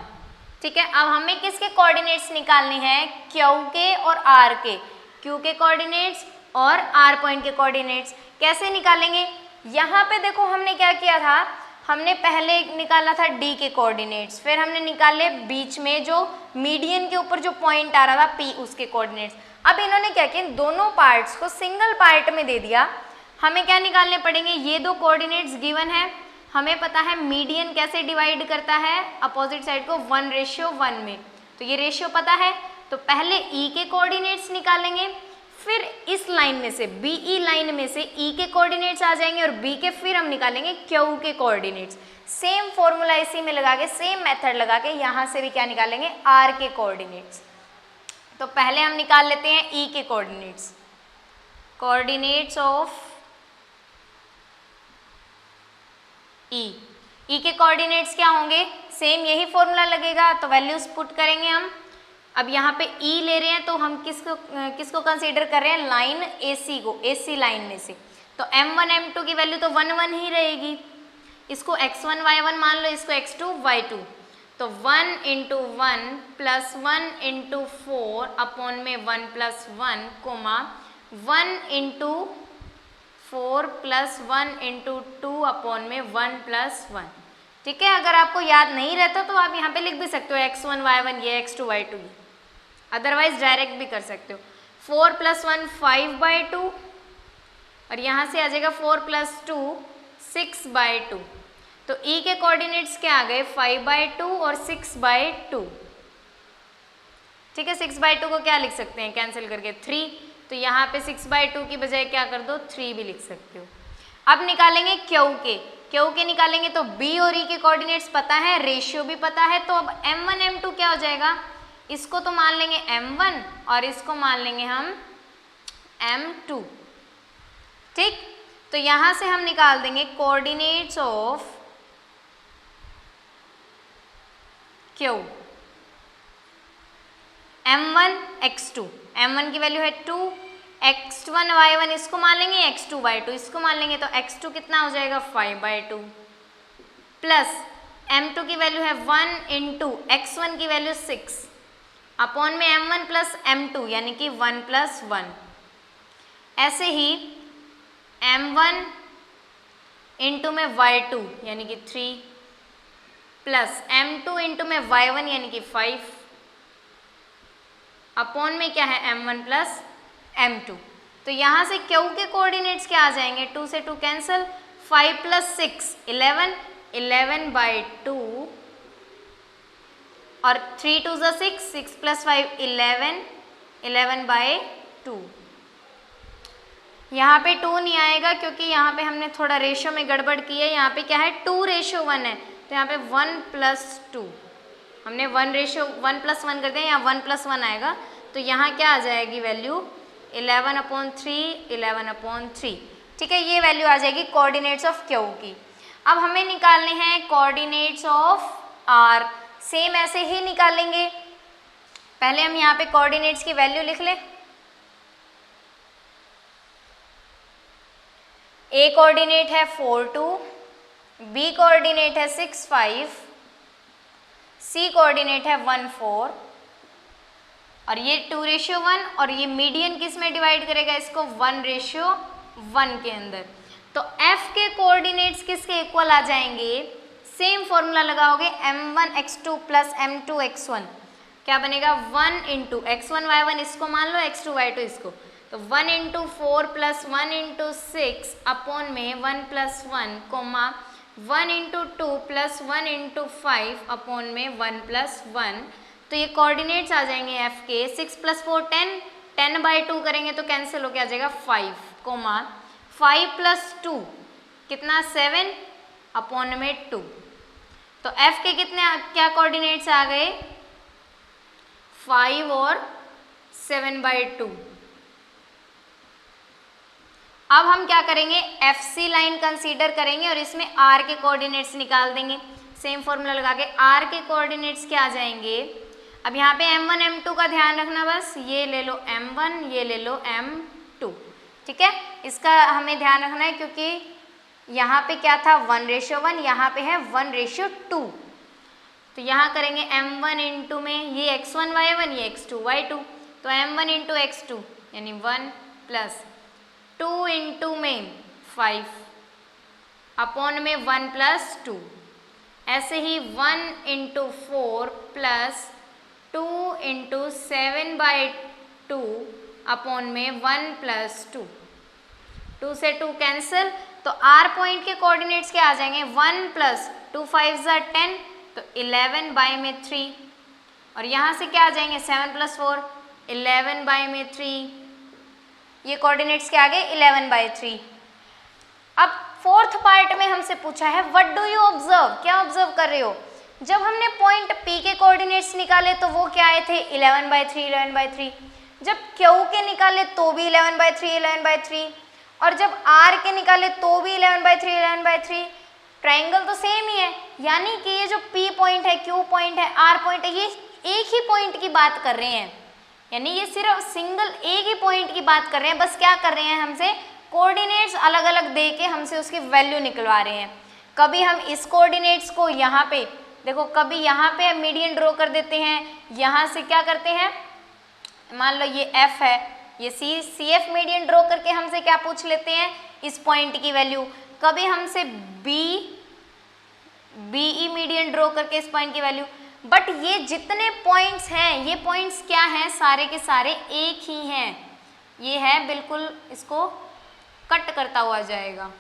ठीक है। अब हमें किसके कोऑर्डिनेट्स निकालने हैं, Q के और R के, Q के कोऑर्डिनेट्स और R पॉइंट के कोऑर्डिनेट्स। कैसे निकालेंगे, यहाँ पे देखो हमने क्या किया था, हमने पहले निकाला था D के कोऑर्डिनेट्स, फिर हमने निकाले बीच में जो मीडियन के ऊपर जो पॉइंट आ रहा था P, उसके कोऑर्डिनेट्स। अब इन्होंने क्या किया, दोनों पार्ट्स को सिंगल पार्ट में दे दिया। हमें क्या निकालने पड़ेंगे, ये दो कोऑर्डिनेट्स गिवन है, हमें पता है मीडियन कैसे डिवाइड करता है अपोजिट साइड को 1:1 में, तो ये रेशियो पता है। तो पहले ई के कोऑर्डिनेट्स निकालेंगे, फिर इस लाइन में से बीई लाइन में से ई के कोऑर्डिनेट्स आ जाएंगे और बी के फिर हम निकालेंगे क्यू के कोऑर्डिनेट्स। सेम फॉर्मूला इसी में लगा के, सेम मेथड लगा के यहाँ से भी क्या निकालेंगे, आर के कोऑर्डिनेट्स। तो पहले हम निकाल लेते हैं ई के कोऑर्डिनेट्स, कोऑर्डिनेट्स ऑफ ई के कोऑर्डिनेट्स क्या होंगे, सेम यही फॉर्मूला लगेगा, तो वैल्यूज पुट करेंगे हम। अब यहाँ पे ई ले रहे हैं तो हम किसको कंसीडर कर रहे हैं, लाइन AC को, AC लाइन में से। तो M1 M2 की वैल्यू तो 1 1 ही रहेगी, इसको x1 y1 मान लो, इसको x2 y2। तो 1 × 1 + 1 × 4 अपॉन में 1 + 1 कोमा 1 × 4 + 1 × 2 अपॉन में 1 + 1। ठीक है, अगर आपको याद नहीं रहता तो आप यहाँ पे लिख भी सकते हो x1 y1 ये, x2 y2 ये, अदरवाइज डायरेक्ट भी कर सकते हो। 4 + 1 5/2 और यहाँ से आ जाएगा 4 + 2 6/2। तो ई के कोऑर्डिनेट्स क्या आ गए, 5/2 और 6/2। ठीक है, 6/2 को क्या लिख सकते हैं, कैंसिल करके 3। तो यहाँ पे 6/2 की बजाय क्या कर दो, 3 भी लिख सकते हो। अब निकालेंगे क्यू के निकालेंगे तो बी और ई के कोऑर्डिनेट्स पता है, रेशियो भी पता है। तो अब M1 M2 क्या हो जाएगा, इसको तो मान लेंगे M1 और इसको मान लेंगे हम M2। ठीक, तो यहां से हम निकाल देंगे coordinates of Q. M1 x2, M1 की वैल्यू है 2, x1 y1 इसको मान लेंगे, x2 y2 इसको मान लेंगे, तो x2 कितना हो जाएगा 5/2 प्लस M2 की वैल्यू है 1 × x1 की वैल्यू 6 अपॉन में M1 + M2 यानी कि 1 + 1। ऐसे ही M1 × में y2 यानी कि 3 प्लस M2 × में y1 यानी कि 5 अपॉन में क्या है M1 + M2। तो यहाँ से क्यू के कोऑर्डिनेट्स क्या आ जाएंगे, 2 से 2 कैंसिल, 5 + 6 11, 11/2 और 3 2 6, 6 + 5 11, 11/2। यहाँ पे 2 नहीं आएगा क्योंकि यहाँ पे हमने थोड़ा रेशियो में गड़बड़ की है। यहाँ पे क्या है 2:1 है, तो यहाँ पे 1 + 2 हमने 1 + 1 कर दिया, यहाँ 1 + 1 आएगा। तो यहाँ क्या आ जाएगी वैल्यू 11/3, 11/3। ठीक है, ये वैल्यू आ जाएगी कोऑर्डिनेट्स ऑफ क्यू की। अब हमें निकालने हैं कोऑर्डिनेट्स ऑफ आर, सेम ऐसे ही निकालेंगे। पहले हम यहाँ पे कोऑर्डिनेट्स की वैल्यू लिख लें। ए कोऑर्डिनेट है 4 2, बी कोऑर्डिनेट है 6 5, सी कोऑर्डिनेट है 1 4 और ये 2:1 और ये मीडियन किस में डिवाइड करेगा इसको, 1:1 के अंदर। तो एफ के कोऑर्डिनेट्स किसके इक्वल आ जाएंगे, सेम फॉर्मूला लगाओगे, m1 x2 + m2 x1 क्या बनेगा, 1 × x1 y1 इसको मान लो, x2 y2 इसको, तो 1 × 4 + 1 × 6 अपॉन में 1 + 1 कोमा 1 × 2 + 1 × 5 अपॉन में 1 + 1। तो ये कोऑर्डिनेट्स आ जाएंगे एफ के, 6 + 4 10, 10/2 करेंगे तो कैंसिल होके आ जाएगा 5 कोमा 5 + 2 कितना 7 अपॉन में 2। तो एफ के कितने क्या कोऑर्डिनेट्स आ गए, 5 और 7/2। अब हम क्या करेंगे, एफ सी लाइन कंसीडर करेंगे और इसमें आर के कोऑर्डिनेट्स निकाल देंगे। सेम फॉर्मूला लगा के आर के कोऑर्डिनेट्स क्या आ जाएंगे। अब यहाँ पे m1 m2 का ध्यान रखना, बस ये ले लो m1, ये ले लो m2। ठीक है, इसका हमें ध्यान रखना है क्योंकि यहाँ पे क्या था 1:1, यहाँ पे है 1:2। तो यहाँ करेंगे m1 × में ये x1 y1 ये x2 y2, तो m1 × x2 यानी 1 प्लस 2 × में 5 अपॉन में 1 + 2। ऐसे ही 1 × 4 प्लस 2 × 7/2 अपॉन में 1 + 2। 2 से 2 कैंसिल तो r पॉइंट के कोऑर्डिनेट्स क्या आ जाएंगे 1 + 2 5 = 10, तो 11/3 और यहाँ से क्या आ जाएंगे 7 + 4 11/3, ये कोऑर्डिनेट्स क्या आ गए 11/3। अब फोर्थ पार्ट में हमसे पूछा है व्हाट डू यू ऑब्जर्व, क्या ऑब्जर्व कर रहे हो। जब हमने पॉइंट P के कोऑर्डिनेट्स निकाले तो वो क्या आए थे 11/3 11/3, जब Q के निकाले तो भी 11/3 11/3, और जब R के निकाले तो भी 11/3 11/3। ट्राइंगल तो सेम ही है, यानी कि ये जो P पॉइंट है, Q पॉइंट है, R पॉइंट है, ये एक ही पॉइंट की बात कर रहे हैं, यानी ये सिर्फ सिंगल एक ही पॉइंट की बात कर रहे हैं। बस क्या कर रहे हैं, हमसे कोऑर्डिनेट्स अलग अलग दे के हमसे उसकी वैल्यू निकलवा रहे हैं। कभी हम इस कोऑर्डिनेट्स को यहाँ पे देखो, कभी यहाँ पे मीडियन ड्रॉ कर देते हैं, यहाँ से क्या करते हैं, मान लो ये F है, ये CF मीडियन ड्रॉ करके हमसे क्या पूछ लेते हैं इस पॉइंट की वैल्यू। कभी हमसे BE मीडियन ड्रॉ करके इस पॉइंट की वैल्यू। बट ये जितने पॉइंट्स हैं, ये पॉइंट्स क्या हैं, सारे के सारे एक ही हैं। ये है बिल्कुल, इसको कट करता हुआ जाएगा।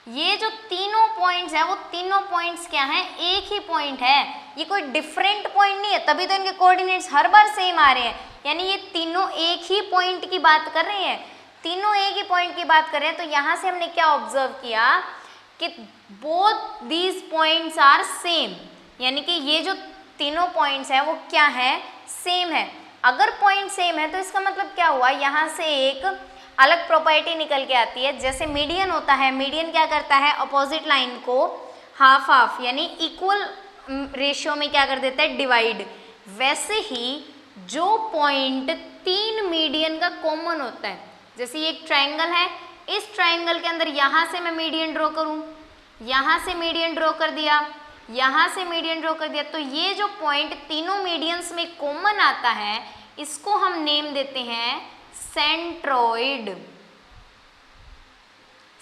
ये जो तीनों पॉइंट्स हैं वो तीनों पॉइंट्स क्या हैं, एक ही पॉइंट है, ये कोई डिफरेंट पॉइंट नहीं है, तभी तो इनके कोऑर्डिनेट्स हर बार सेम आ रहे हैं। यानी ये तीनों एक ही पॉइंट की बात कर रहे हैं, तीनों एक ही पॉइंट की बात कर रहे हैं। तो यहाँ से हमने क्या ऑब्जर्व किया कि both these points are same, यानी कि ये जो तीनों पॉइंट्स हैं वो क्या है, सेम है। अगर पॉइंट सेम है तो इसका मतलब क्या हुआ, यहाँ से एक अलग प्रॉपर्टी निकल के आती है। जैसे मीडियन होता है, मीडियन क्या करता है, अपोजिट लाइन को हाफ हाफ यानी इक्वल रेशियो में क्या कर देता है, डिवाइड। वैसे ही जो पॉइंट तीन मीडियन का कॉमन होता है, जैसे ये एक ट्राइंगल है, इस ट्राइंगल के अंदर यहाँ से मैं मीडियन ड्रॉ करूँ, यहाँ से मीडियन ड्रॉ कर दिया, यहाँ से मीडियन ड्रॉ कर दिया, तो ये जो पॉइंट तीनों मीडियंस में कॉमन आता है, इसको हम नेम देते हैं सेंट्रोइड।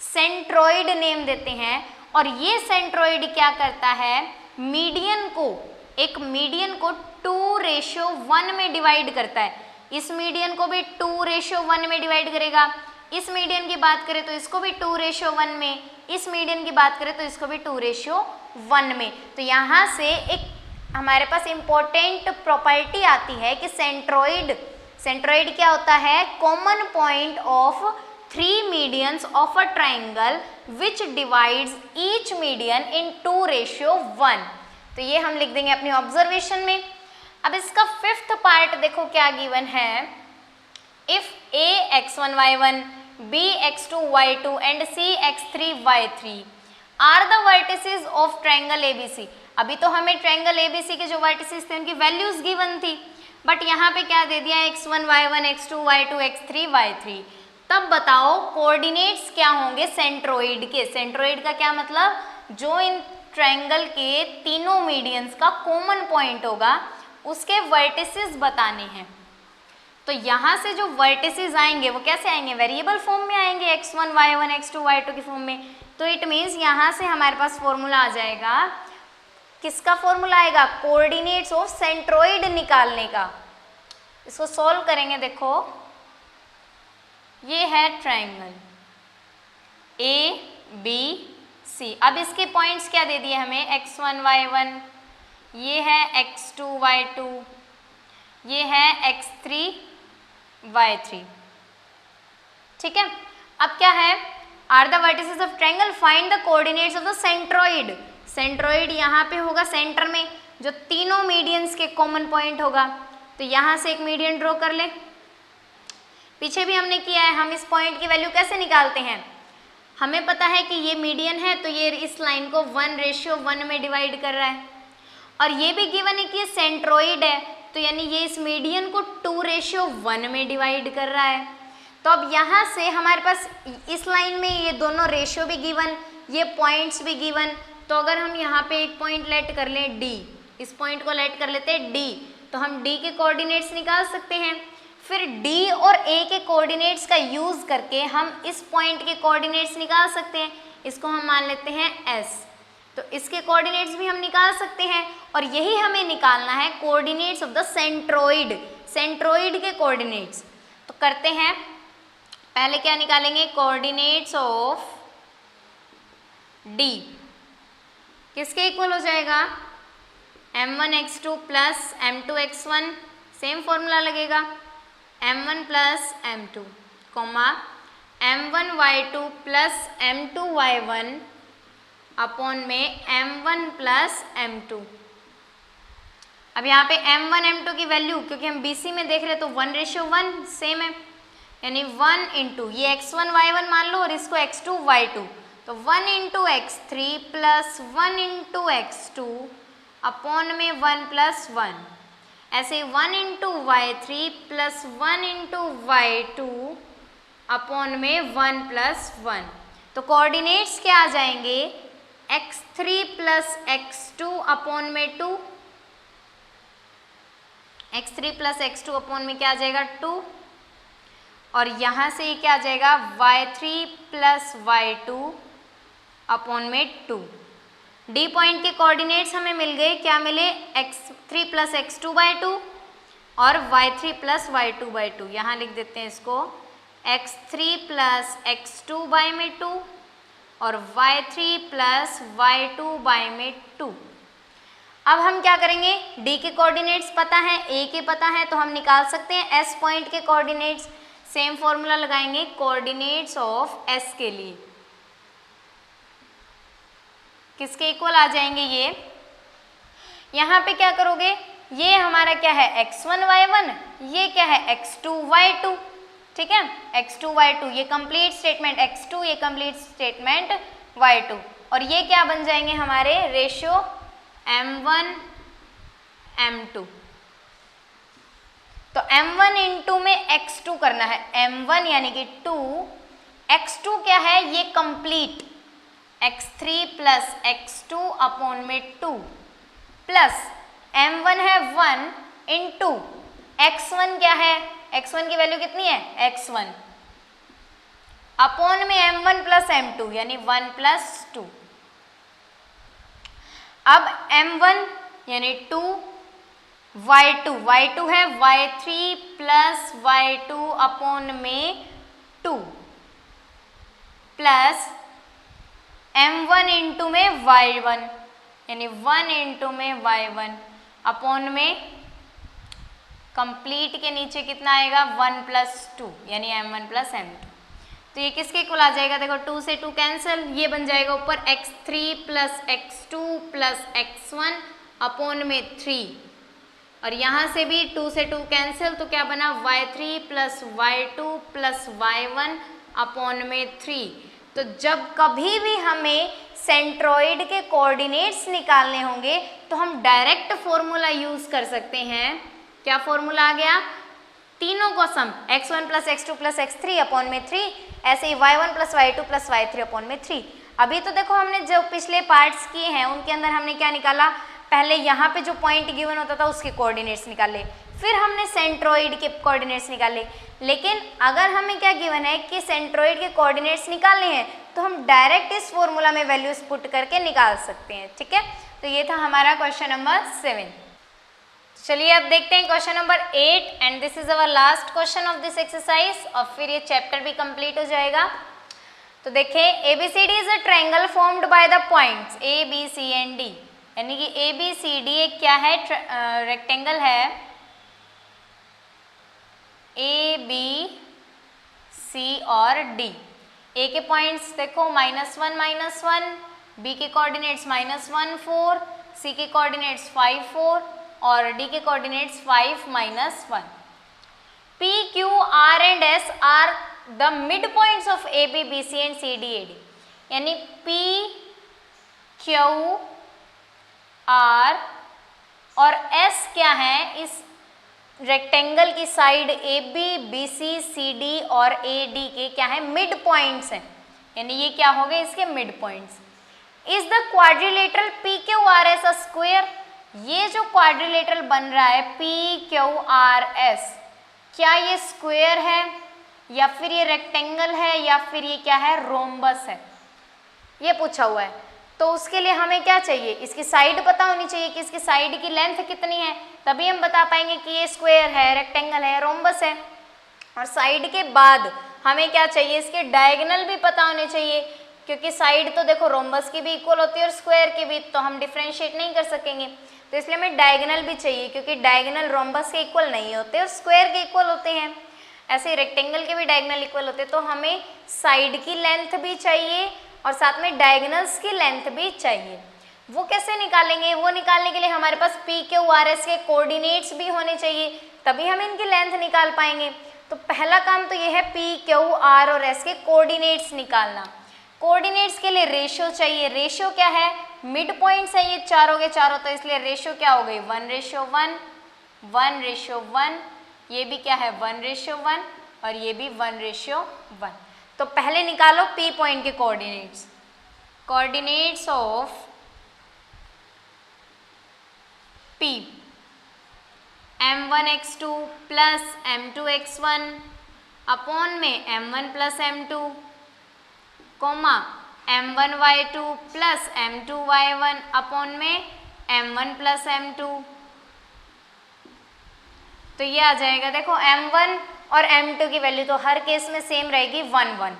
सेंट्रोइड नेम देते हैं। और ये सेंट्रोइड क्या करता है, मीडियन को, एक मीडियन को 2:1 में डिवाइड करता है। इस मीडियन को भी 2:1 में डिवाइड करेगा। इस मीडियन की बात करें तो इसको भी 2:1 में, इस मीडियन की बात करें तो इसको भी 2:1 में। तो यहाँ से एक हमारे पास इंपॉर्टेंट प्रॉपर्टी आती है कि सेंट्रोइड क्या होता है, common point of 3 medians of a triangle which divides each median in 2:1। तो ये हम लिख देंगे अपनी ऑब्जर्वेशन में। अब इसका फिफ्थ पार्ट देखो क्या गिवन है, if A x1 y1 B x2 y2 and C x3 y3 are the vertices of triangle ABC। अभी तो हमें ट्रायंगल ABC के जो वर्टिसेस थे उनकी वैल्यूज गिवन थी, बट यहाँ पे क्या दे दिया x1 y1 x2 y2 x3 y3। तब बताओ कोऑर्डिनेट्स क्या होंगे सेंट्रोइड के। सेंट्रोइड का क्या मतलब, जो इन ट्रायंगल के तीनों मीडियंस का कॉमन पॉइंट होगा उसके वर्टिसेस बताने हैं। तो यहाँ से जो वर्टिसेस आएंगे वो कैसे आएंगे, वेरिएबल फॉर्म में आएंगे, x1 y1 x2 y2 की फॉर्म में। तो इट मीन्स यहाँ से हमारे पास फॉर्मूला आ जाएगा, किसका फॉर्मूला आएगा, कोऑर्डिनेट्स ऑफ सेंट्रोइड निकालने का। इसको सॉल्व करेंगे, देखो ये है ट्रायंगल ABC। अब इसके पॉइंट्स क्या दे दिए हमें, x1 y1, ये है x2 y2, ये है x3 y3। ठीक है, अब क्या है, are the vertices of triangle, find the coordinates of the centroid. Centroid यहाँ पे होगा सेंटर में, जो तीनों मीडियंस के कॉमन पॉइंट होगा। तो यहाँ से एक मीडियन ड्रॉ कर ले, पीछे भी हमने किया है। हम इस पॉइंट की वैल्यू कैसे निकालते हैं, हमें पता है कि ये मीडियन है तो ये इस लाइन को 1:1 में डिवाइड कर रहा है, और ये भी गिवन है कि ये सेंट्रोइड है, तो यानी ये इस मीडियन को 2:1 में डिवाइड कर रहा है। तो अब यहाँ से हमारे पास इस लाइन में ये दोनों रेशियो भी गिवन, ये पॉइंट्स भी गिवन। तो अगर हम यहाँ पे एक पॉइंट लेट कर लें D, इस पॉइंट को लेट कर लेते हैं D, तो हम D के कोऑर्डिनेट्स निकाल सकते हैं। फिर D और A के कोऑर्डिनेट्स का यूज करके हम इस पॉइंट के कोऑर्डिनेट्स निकाल सकते हैं। इसको हम मान लेते हैं S, तो इसके कोऑर्डिनेट्स भी हम निकाल सकते हैं। और यही हमें निकालना है coordinates of the centroid, centroid के कोऑर्डिनेट्स। तो करते हैं, पहले क्या निकालेंगे, कोऑर्डिनेट्स ऑफ डी किसके इक्वल हो जाएगा, m1x2 plus m2x1, same formula लगेगा, m1 plus m2 coma m1y2 plus m2y1 upon में m1 प्लस m2। अब यहाँ पे m1 m2 की वैल्यू क्योंकि हम BC में देख रहे हैं तो 1:1 सेम है, यानी 1 इंटू ये x1 y1 मान लो और इसको x2 y2, तो 1 into x3 plus 1 into x2 upon में 1 प्लस 1, ऐसे 1 into y3 plus 1 into y2 upon में 1 प्लस 1। तो कोऑर्डिनेट्स क्या आ जाएंगे, x3 प्लस x2 अपॉन में 2, x3 प्लस x2 अपॉन में क्या आ जाएगा 2, और यहाँ से क्या आ जाएगा y3 प्लस y2 अपॉन में 2। डी पॉइंट के कोऑर्डिनेट्स हमें मिल गए, क्या मिले, x3 प्लस x2 बाई 2 और y3 प्लस y2 बाई 2। यहाँ लिख देते हैं इसको x3 प्लस x2 बाई में 2 और y3 प्लस y2 बाई में 2। अब हम क्या करेंगे, डी के कोऑर्डिनेट्स पता है, ए के पता है, तो हम निकाल सकते हैं एस पॉइंट के कोऑर्डिनेट्स। सेम फॉर्मूला लगाएंगे कोऑर्डिनेट्स ऑफ एस के लिए, किसके इक्वल आ जाएंगे ये, यहाँ पे क्या करोगे, ये हमारा क्या है x1 y1, ये क्या है x2 y2, ठीक है, x2 y2 ये कंप्लीट स्टेटमेंट x2, ये कंप्लीट स्टेटमेंट y2, और ये क्या बन जाएंगे हमारे रेशियो m1 m2। तो m1 इंटू में x2 करना है, m1 यानी कि 2, x2 क्या है ये complete x3 plus x2 upon में 2 प्लस m1 है 1 इंटू x1 क्या है, x1 की वैल्यू कितनी है x1 अपॉन में m1 प्लस m2 यानी 1 प्लस 2। अब m1 यानी 2 y2 है y3 प्लस y2 अपॉन में 2 प्लस m1 इंटू में y1 यानी 1 इंटू में y1 अपॉन में कंप्लीट के नीचे कितना आएगा 1 प्लस 2 यानी m1 प्लस m2। तो ये किसके इक्वल आ जाएगा, देखो 2 से 2 कैंसिल, ये बन जाएगा ऊपर x3 plus x2 plus x1 upon में 3, और यहाँ से भी 2 से 2 कैंसिल, तो क्या बना y3 plus y2 plus y1 upon में 3। तो जब कभी भी हमें सेंट्रॉइड के कोऑर्डिनेट्स निकालने होंगे तो हम डायरेक्ट फॉर्मूला यूज कर सकते हैं। क्या फॉर्मूला आ गया, तीनों को सम x1 plus x2 plus x3 upon में 3, ऐसे ही y1 plus y2 plus y3 upon में 3। अभी तो देखो हमने जो पिछले पार्ट्स किए हैं उनके अंदर हमने क्या निकाला, पहले यहाँ पे जो पॉइंट गिवन होता था उसके कोऑर्डिनेट्स निकाले, फिर हमने सेंट्रॉइड के कोऑर्डिनेट्स निकाले। लेकिन अगर हमें क्या गिवन है कि सेंट्रॉइड के कोऑर्डिनेट्स निकालने हैं तो हम डायरेक्ट इस फॉर्मूला में वैल्यूज पुट करके निकाल सकते हैं, ठीक है। तो ये था हमारा क्वेश्चन नंबर 7। चलिए अब देखते हैं question number 8 and this is our last question of this exercise, और फिर ये चैप्टर भी कंप्लीट हो जाएगा। तो देखें ABCD is a triangle formed by the points A B C and D, यानी कि ABCD एक क्या है, रेक्टेंगल है A B C और D। A के पॉइंट्स देखो -1 -1, B के कोऑर्डिनेट्स -1 4, C के कोऑर्डिनेट्स 5 4 और D के coordinates 5 -1। P Q R and S are the mid points of A B B C and C D A D, यानी P Q R और S क्या है, इस रेक्टेंगल की साइड AB BC CD और AD के क्या है मिड पॉइंट्स हैं, यानी ये क्या हो गए इसके mid points. Is the quadrilateral PQRS a square, ये जो क्वाड्रिलेटरल बन रहा है PQRS क्या ये स्क्वायर है या फिर ये रेक्टेंगल है या फिर ये क्या है रोम्बस है, ये पूछा हुआ है। तो उसके लिए हमें क्या चाहिए, इसकी साइड पता होनी चाहिए कि इसकी साइड की लेंथ कितनी है, तभी हम बता पाएंगे कि ये स्क्वायर है, रेक्टेंगल है, रोम्बस है। और साइड के बाद हमें क्या चाहिए, इसके डायगोनल भी पता होने चाहिए क्योंकि साइड तो देखो रोम्बस की भी इक्वल होती है और स्क्वायर की भी, तो हम डिफ्रेंशिएट नहीं कर सकेंगे, तो इसलिए हमें डायगोनल भी चाहिए, क्योंकि डायगोनल रोम्बस के इक्वल नहीं होते और स्क्वायर के इक्वल होते हैं। ऐसे ही रेक्टेंगल के भी डायगोनल इक्वल होते हैं, तो हमें साइड की लेंथ भी चाहिए और साथ में डायगोनल्स की लेंथ भी चाहिए। वो कैसे निकालेंगे? वो निकालने के लिए हमारे पास पी क्यू आर एस के कोऑर्डिनेट्स भी होने चाहिए, तभी हम इनकी लेंथ निकाल पाएंगे। तो पहला काम तो ये है पी क्यू आर और एस के कोऑर्डिनेट्स निकालना। कोऑर्डिनेट्स के लिए रेशियो चाहिए। रेशियो क्या है? मिड पॉइंट्स है ये चारों के चारों, तो इसलिए रेशियो क्या हो गई? 1:1, 1:1, ये भी क्या है? 1:1 और ये भी 1:1। तो पहले निकालो पी पॉइंट के coordinates. Coordinates of P m1x2 plus m2x1 upon में m1 plus m2 coma m1y2 plus m2y1 upon में m1 प्लस m2। तो ये आ जाएगा, देखो m1 और m2 की वैल्यू तो हर केस में सेम रहेगी 1 1,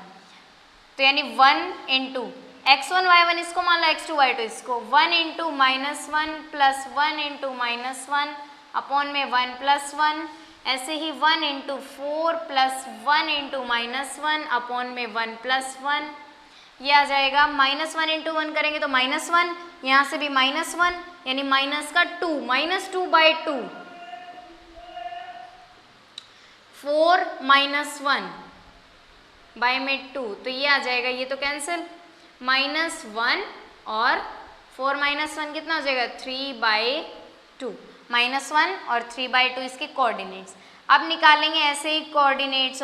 तो यानी 1 इंटू x1 y1 इसको मान लो, x2 y2 इसको, 1 इंटू -1 प्लस 1 इंटू -1 अपॉन में 1 प्लस 1, ऐसे ही 1 इंटू 4 प्लस 1 इंटू -1 अपॉन में 1 प्लस 1। ये आ जाएगा -1 इंटू 1 करेंगे तो -1, यहाँ से भी -1 यानी माइनस का 2, -2/2, 4 -1 बाय में 2, तो ये आ जाएगा, ये तो कैंसिल, -1 और 4 -1 कितना हो जाएगा? 3/2, -1 और 3/2 इसके कोऑर्डिनेट्स। अब निकालेंगे ऐसे ही कोऑर्डिनेट्स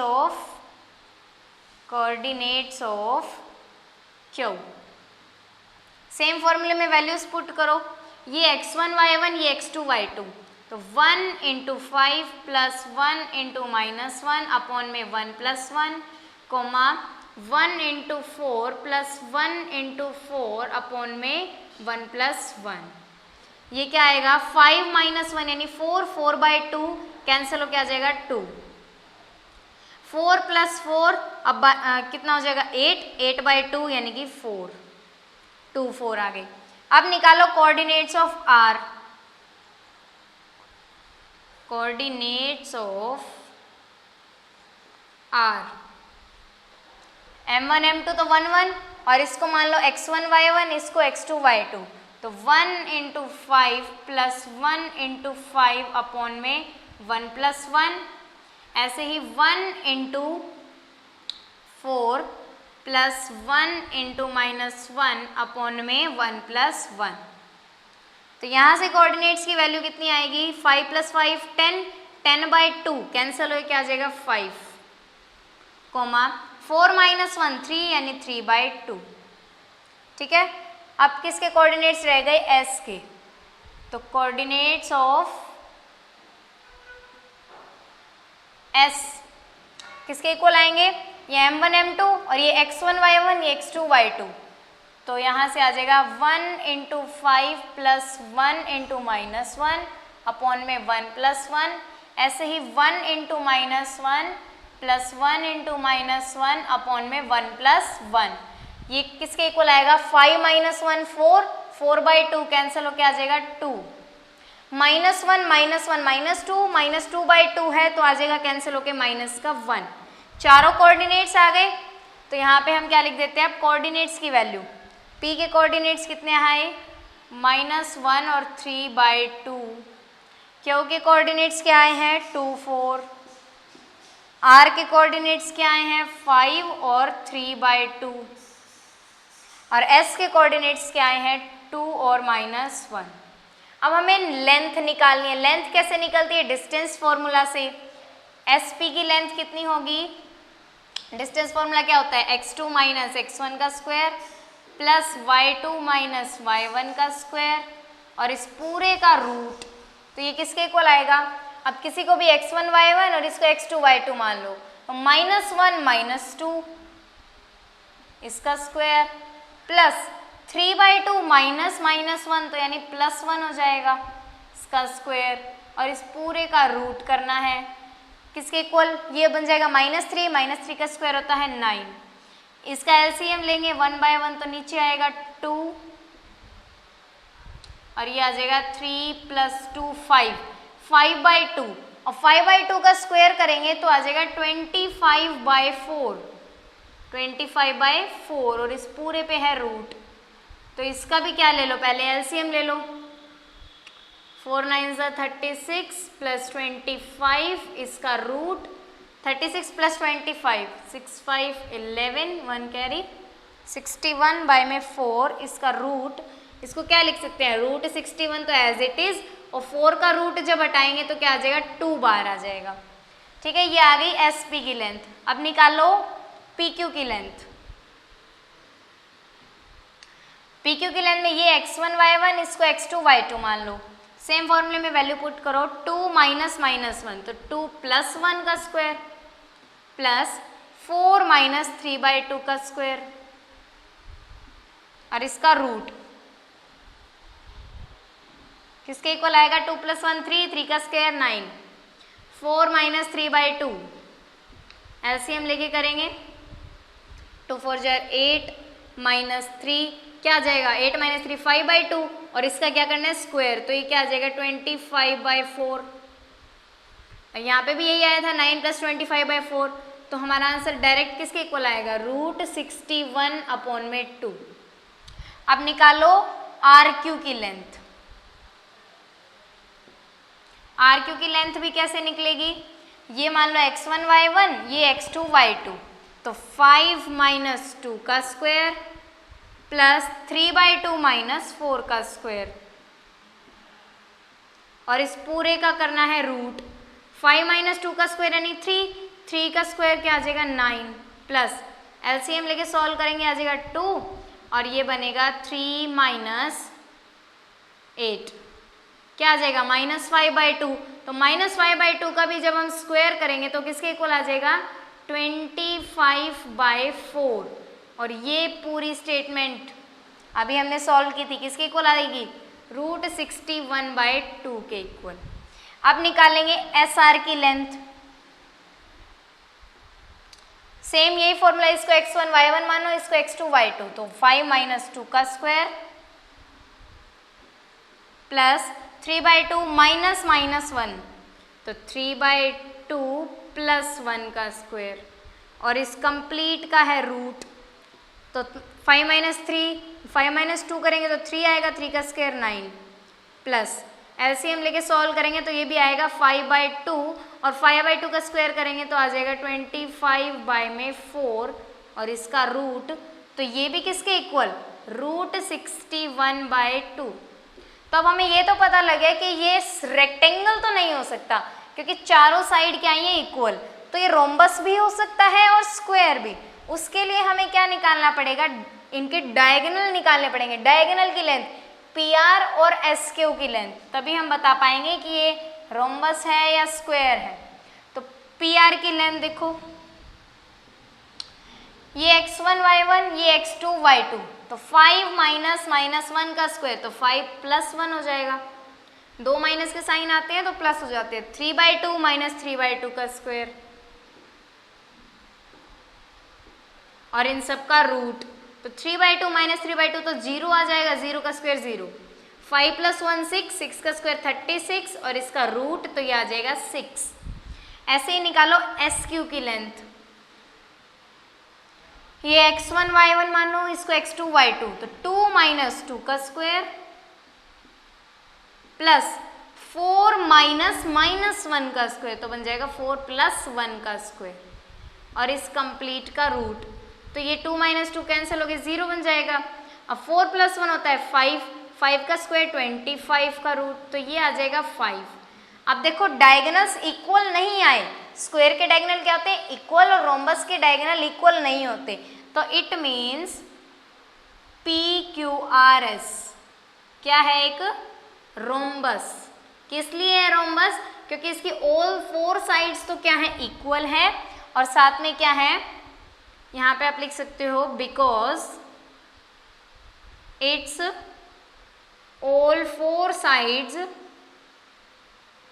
ऑफ क्यू। सेम फॉर्मूले में वैल्यूज पुट करो, ये x1 y1 ये x2 y2, तो 1 इंटू 5 प्लस 1 इंटू -1 अपॉन में 1 plus 1 comma 1 into 4 plus 1 into 4 upon में 1 प्लस 1। ये क्या आएगा? 5 -1 यानी 4, 4/2 कैंसिल हो, क्या आ जाएगा? 2, 4 प्लस 4 अब कितना हो जाएगा? 8, 8/2 यानी कि 4, 2 4 आ गए। अब निकालो coordinates of R. Coordinates of R, m1 m2 तो 1 1 और इसको मान लो x1 y1 इसको x2 y2, तो 1 इंटू 5 प्लस 1 इंटू 5 अपॉन में 1 प्लस 1, ऐसे ही 1 इंटू 4 प्लस 1 इंटू -1 अपॉन में 1 प्लस 1। तो यहाँ से कोऑर्डिनेट्स की वैल्यू कितनी आएगी? 5 प्लस 5 10, 10/2 कैंसिल हो, क्या आ जाएगा? 5 कोमा 4 -1 3 यानी 3/2। ठीक है, अब किसके कोऑर्डिनेट्स रह गए? एस के। तो कोऑर्डिनेट्स ऑफ एस किसके इक्वल आएंगे? ये m1 m2 और ये x1 y1 ये x2 y2, तो यहाँ से आ जाएगा 1 इंटू 5 प्लस 1 इंटू -1 अपॉन में 1 प्लस 1, ऐसे ही 1 इंटू -1 प्लस 1 इंटू -1 अपॉन में 1 प्लस 1। ये किसके इक्वल आएगा? 5 -1 4, 4/2 कैंसिल हो, क्या आ जाएगा? 2, -1 -1 -2 है तो आ जाएगा कैंसिल होके -1। चारों कोऑर्डिनेट्स आ गए, तो यहाँ पे हम क्या लिख देते हैं? अब कोऑर्डिनेट्स की वैल्यू, P के कोऑर्डिनेट्स कितने आए? -1 और 3/2। Q के कोऑर्डिनेट्स क्या आए हैं? 2 4। R के कोऑर्डिनेट्स क्या आए हैं? 5 और 3/2 और S के कोऑर्डिनेट्स क्या आए हैं? 2 और -1। अब हमें लेंथ निकालनी है। लेंथ कैसे निकलती है? डिस्टेंस फॉर्मूला से। SP की लेंथ कितनी होगी? डिस्टेंस फॉर्मूला क्या होता है? x2 माइनस x1 का square plus y2 minus y1 का स्क्वायर और इस पूरे का रूट, तो ये किसके इक्वल आएगा? अब किसी को भी x1 y1 और इसको x2 y2 मान लो, तो -1 -2 इसका स्क्वायर प्लस 3/2 -1 तो यानी +1 हो जाएगा इसका स्क्वायर और इस पूरे का रूट करना है। किसके इक्वल? ये बन जाएगा -3 का स्क्वायर होता है 9, इसका एलसीएम लेंगे 1 बाय 1 तो नीचे आएगा 2 और ये आ जाएगा 3 प्लस 2 5, 5 बाई 2 और 5 बाई 2 का स्क्वायर करेंगे तो आ जाएगा 25 बाई 4, 25 बाई 4 और इस पूरे पे है रूट, तो इसका भी क्या ले लो, पहले एलसीएम ले लो। 4 9 36 प्लस 25, इसका रूट 36 प्लस 25 6 5 11 1 कैरी 61 बाय में 4, इसका रूट, इसको क्या लिख सकते हैं, रूट 61 तो एज इट इज, और 4 का रूट जब हटाएंगे तो क्या आ जाएगा, 2 बार आ जाएगा। ठीक है, ये आ गई एस पी की लेंथ। अब निकालो पी क्यू की लेंथ। पी क्यू की लेंथ में ये x1 y1, इसको x2 y2 मान लो। सेम फॉर्मूले में वैल्यू पुट करो, 2 माइनस माइनस 1 तो 2 प्लस 1 का स्क्वायर प्लस 4 माइनस 3 बाई 2 का स्क्वायर और इसका रूट किसके इक्वल आएगा, 2 प्लस 1 3, 3 का स्क्वायर 9, 4 माइनस 3 बाई 2 एलसीएम लेके करेंगे, 2 4 जा 8 माइनस 3 क्या आ जाएगा, 8 माइनस 3 5 बाई 2 और इसका क्या करना है स्क्वायर, तो ये क्या आ जाएगा 25 बाई 4। यहाँ पे भी यही आया था 9 प्लस 25 बाई 4, तो हमारा आंसर डायरेक्ट किसके इक्वल आएगा, रूट 61 अपॉन में 2। अब निकालो आर क्यू की लेंथ। आर क्यू की लेंथ भी कैसे निकलेगी, ये मान लो x1 y1, ये x2 y2, तो 5 माइनस 2 का स्क्वायर प्लस 3 बाई 2 माइनस 4 का स्क्वायर और इस पूरे का करना है रूट, 5 माइनस 2 का स्क्वायर यानी 3, 3 का स्क्वायर क्या आ जाएगा 9 प्लस एलसीएम लेके सॉल्व करेंगे आ जाएगा 2 और ये बनेगा 3 माइनस 8 क्या आ जाएगा -5 बाई 2, तो -5 बाई 2 का भी जब हम स्क्वायर करेंगे तो किसके इक्वल आ जाएगा 25 बाई 4 और ये पूरी स्टेटमेंट अभी हमने सॉल्व की थी किसके इक्वल आएगी, रूट 61 बाई 2 के इक्वल। अब निकालेंगे एस आर की लेंथ। सेम यही फॉर्मूला, इसको x1 y1 मानो, इसको x2 y2, तो 5 माइनस 2 का square plus 3 by 2 minus minus 1 तो 3 बाई 2 प्लस 1 का स्क्वायर और इस कंप्लीट का है रूट, तो 5 माइनस 3, 5 माइनस 2 करेंगे तो 3 आएगा, 3 का स्क्वायर 9 प्लस एलसीएम लेके सॉल्व करेंगे तो ये भी आएगा 5 बाई 2 और 5 बाई 2 का स्क्वायर करेंगे तो आ जाएगा 25 बाई में 4 और इसका रूट, तो ये भी किसके इक्वल, रूट 61 बाई 2। तो अब हमें ये तो पता लगे कि ये रेक्टेंगल तो नहीं हो सकता क्योंकि चारों साइड क्या है इक्वल, तो ये रोम्बस भी हो सकता है और स्क्वायर भी। उसके लिए हमें क्या निकालना पड़ेगा, इनके डायगोनल निकालने पड़ेंगे, डायगोनल की लेंथ PR और SQ की लेंथ, तभी हम बता पाएंगे कि ये रोम्बस है या स्क्वायर है। तो PR की लेंथ देखो, ये x1 y1, ये x2 y2, तो 5 माइनस माइनस 1 का स्क्वायर तो 5 प्लस 1 हो जाएगा, 2 माइनस के साइन आते हैं तो प्लस हो जाते हैं, 3 बाई 2 माइनस 3 बाई 2 का स्क्वायर और इन सब का रूट, तो 3 बाई 2 माइनस 3 बाई 2 तो 0 आ जाएगा, 0 का स्क्वायर 0, 5 प्लस 1 6, 6 का स्क्वायर 36 और इसका रूट तो ये आ जाएगा 6। ऐसे ही निकालो SQ की लेंथ, ये x1 y1 मानो, इसको x2 y2, तो 2 माइनस 2 का स्क्वायर प्लस 4 माइनस माइनस 1 का स्क्वायर तो बन जाएगा 4 प्लस 1 का स्क्वायर और इस कंप्लीट का रूट, तो ये 2 माइनस 2 कैंसिल हो गए, 0 बन जाएगा। अब 4 प्लस 1 होता है 5, 5 का स्क्वायर 25 का रूट, तो ये आ जाएगा 5। अब देखो डायगोनल्स इक्वल नहीं आए, स्क्वायर के डायगोनल क्या होते हैं इक्वल और रोम्बस के डायगोनल इक्वल नहीं होते, तो इट मीन्स PQRS क्या है, एक रोम्बस। किस लिए है रोम्बस, क्योंकि इसकी ऑल 4 साइड्स तो क्या है इक्वल है और साथ में क्या है, यहाँ पे आप लिख सकते हो because it's all 4 sides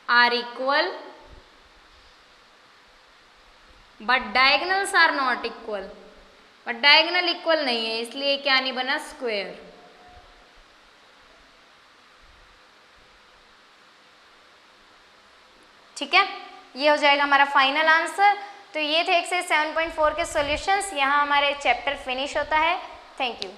are equal but diagonals are not equal. और डायगोनल इक्वल नहीं है, इसलिए क्या नहीं बना, स्क्वायर। ठीक है, ये हो जाएगा हमारा फाइनल आंसर। तो ये थे एक्सरसाइज 7.4 के सॉल्यूशंस। यहाँ हमारे चैप्टर फिनिश होता है। Thank you.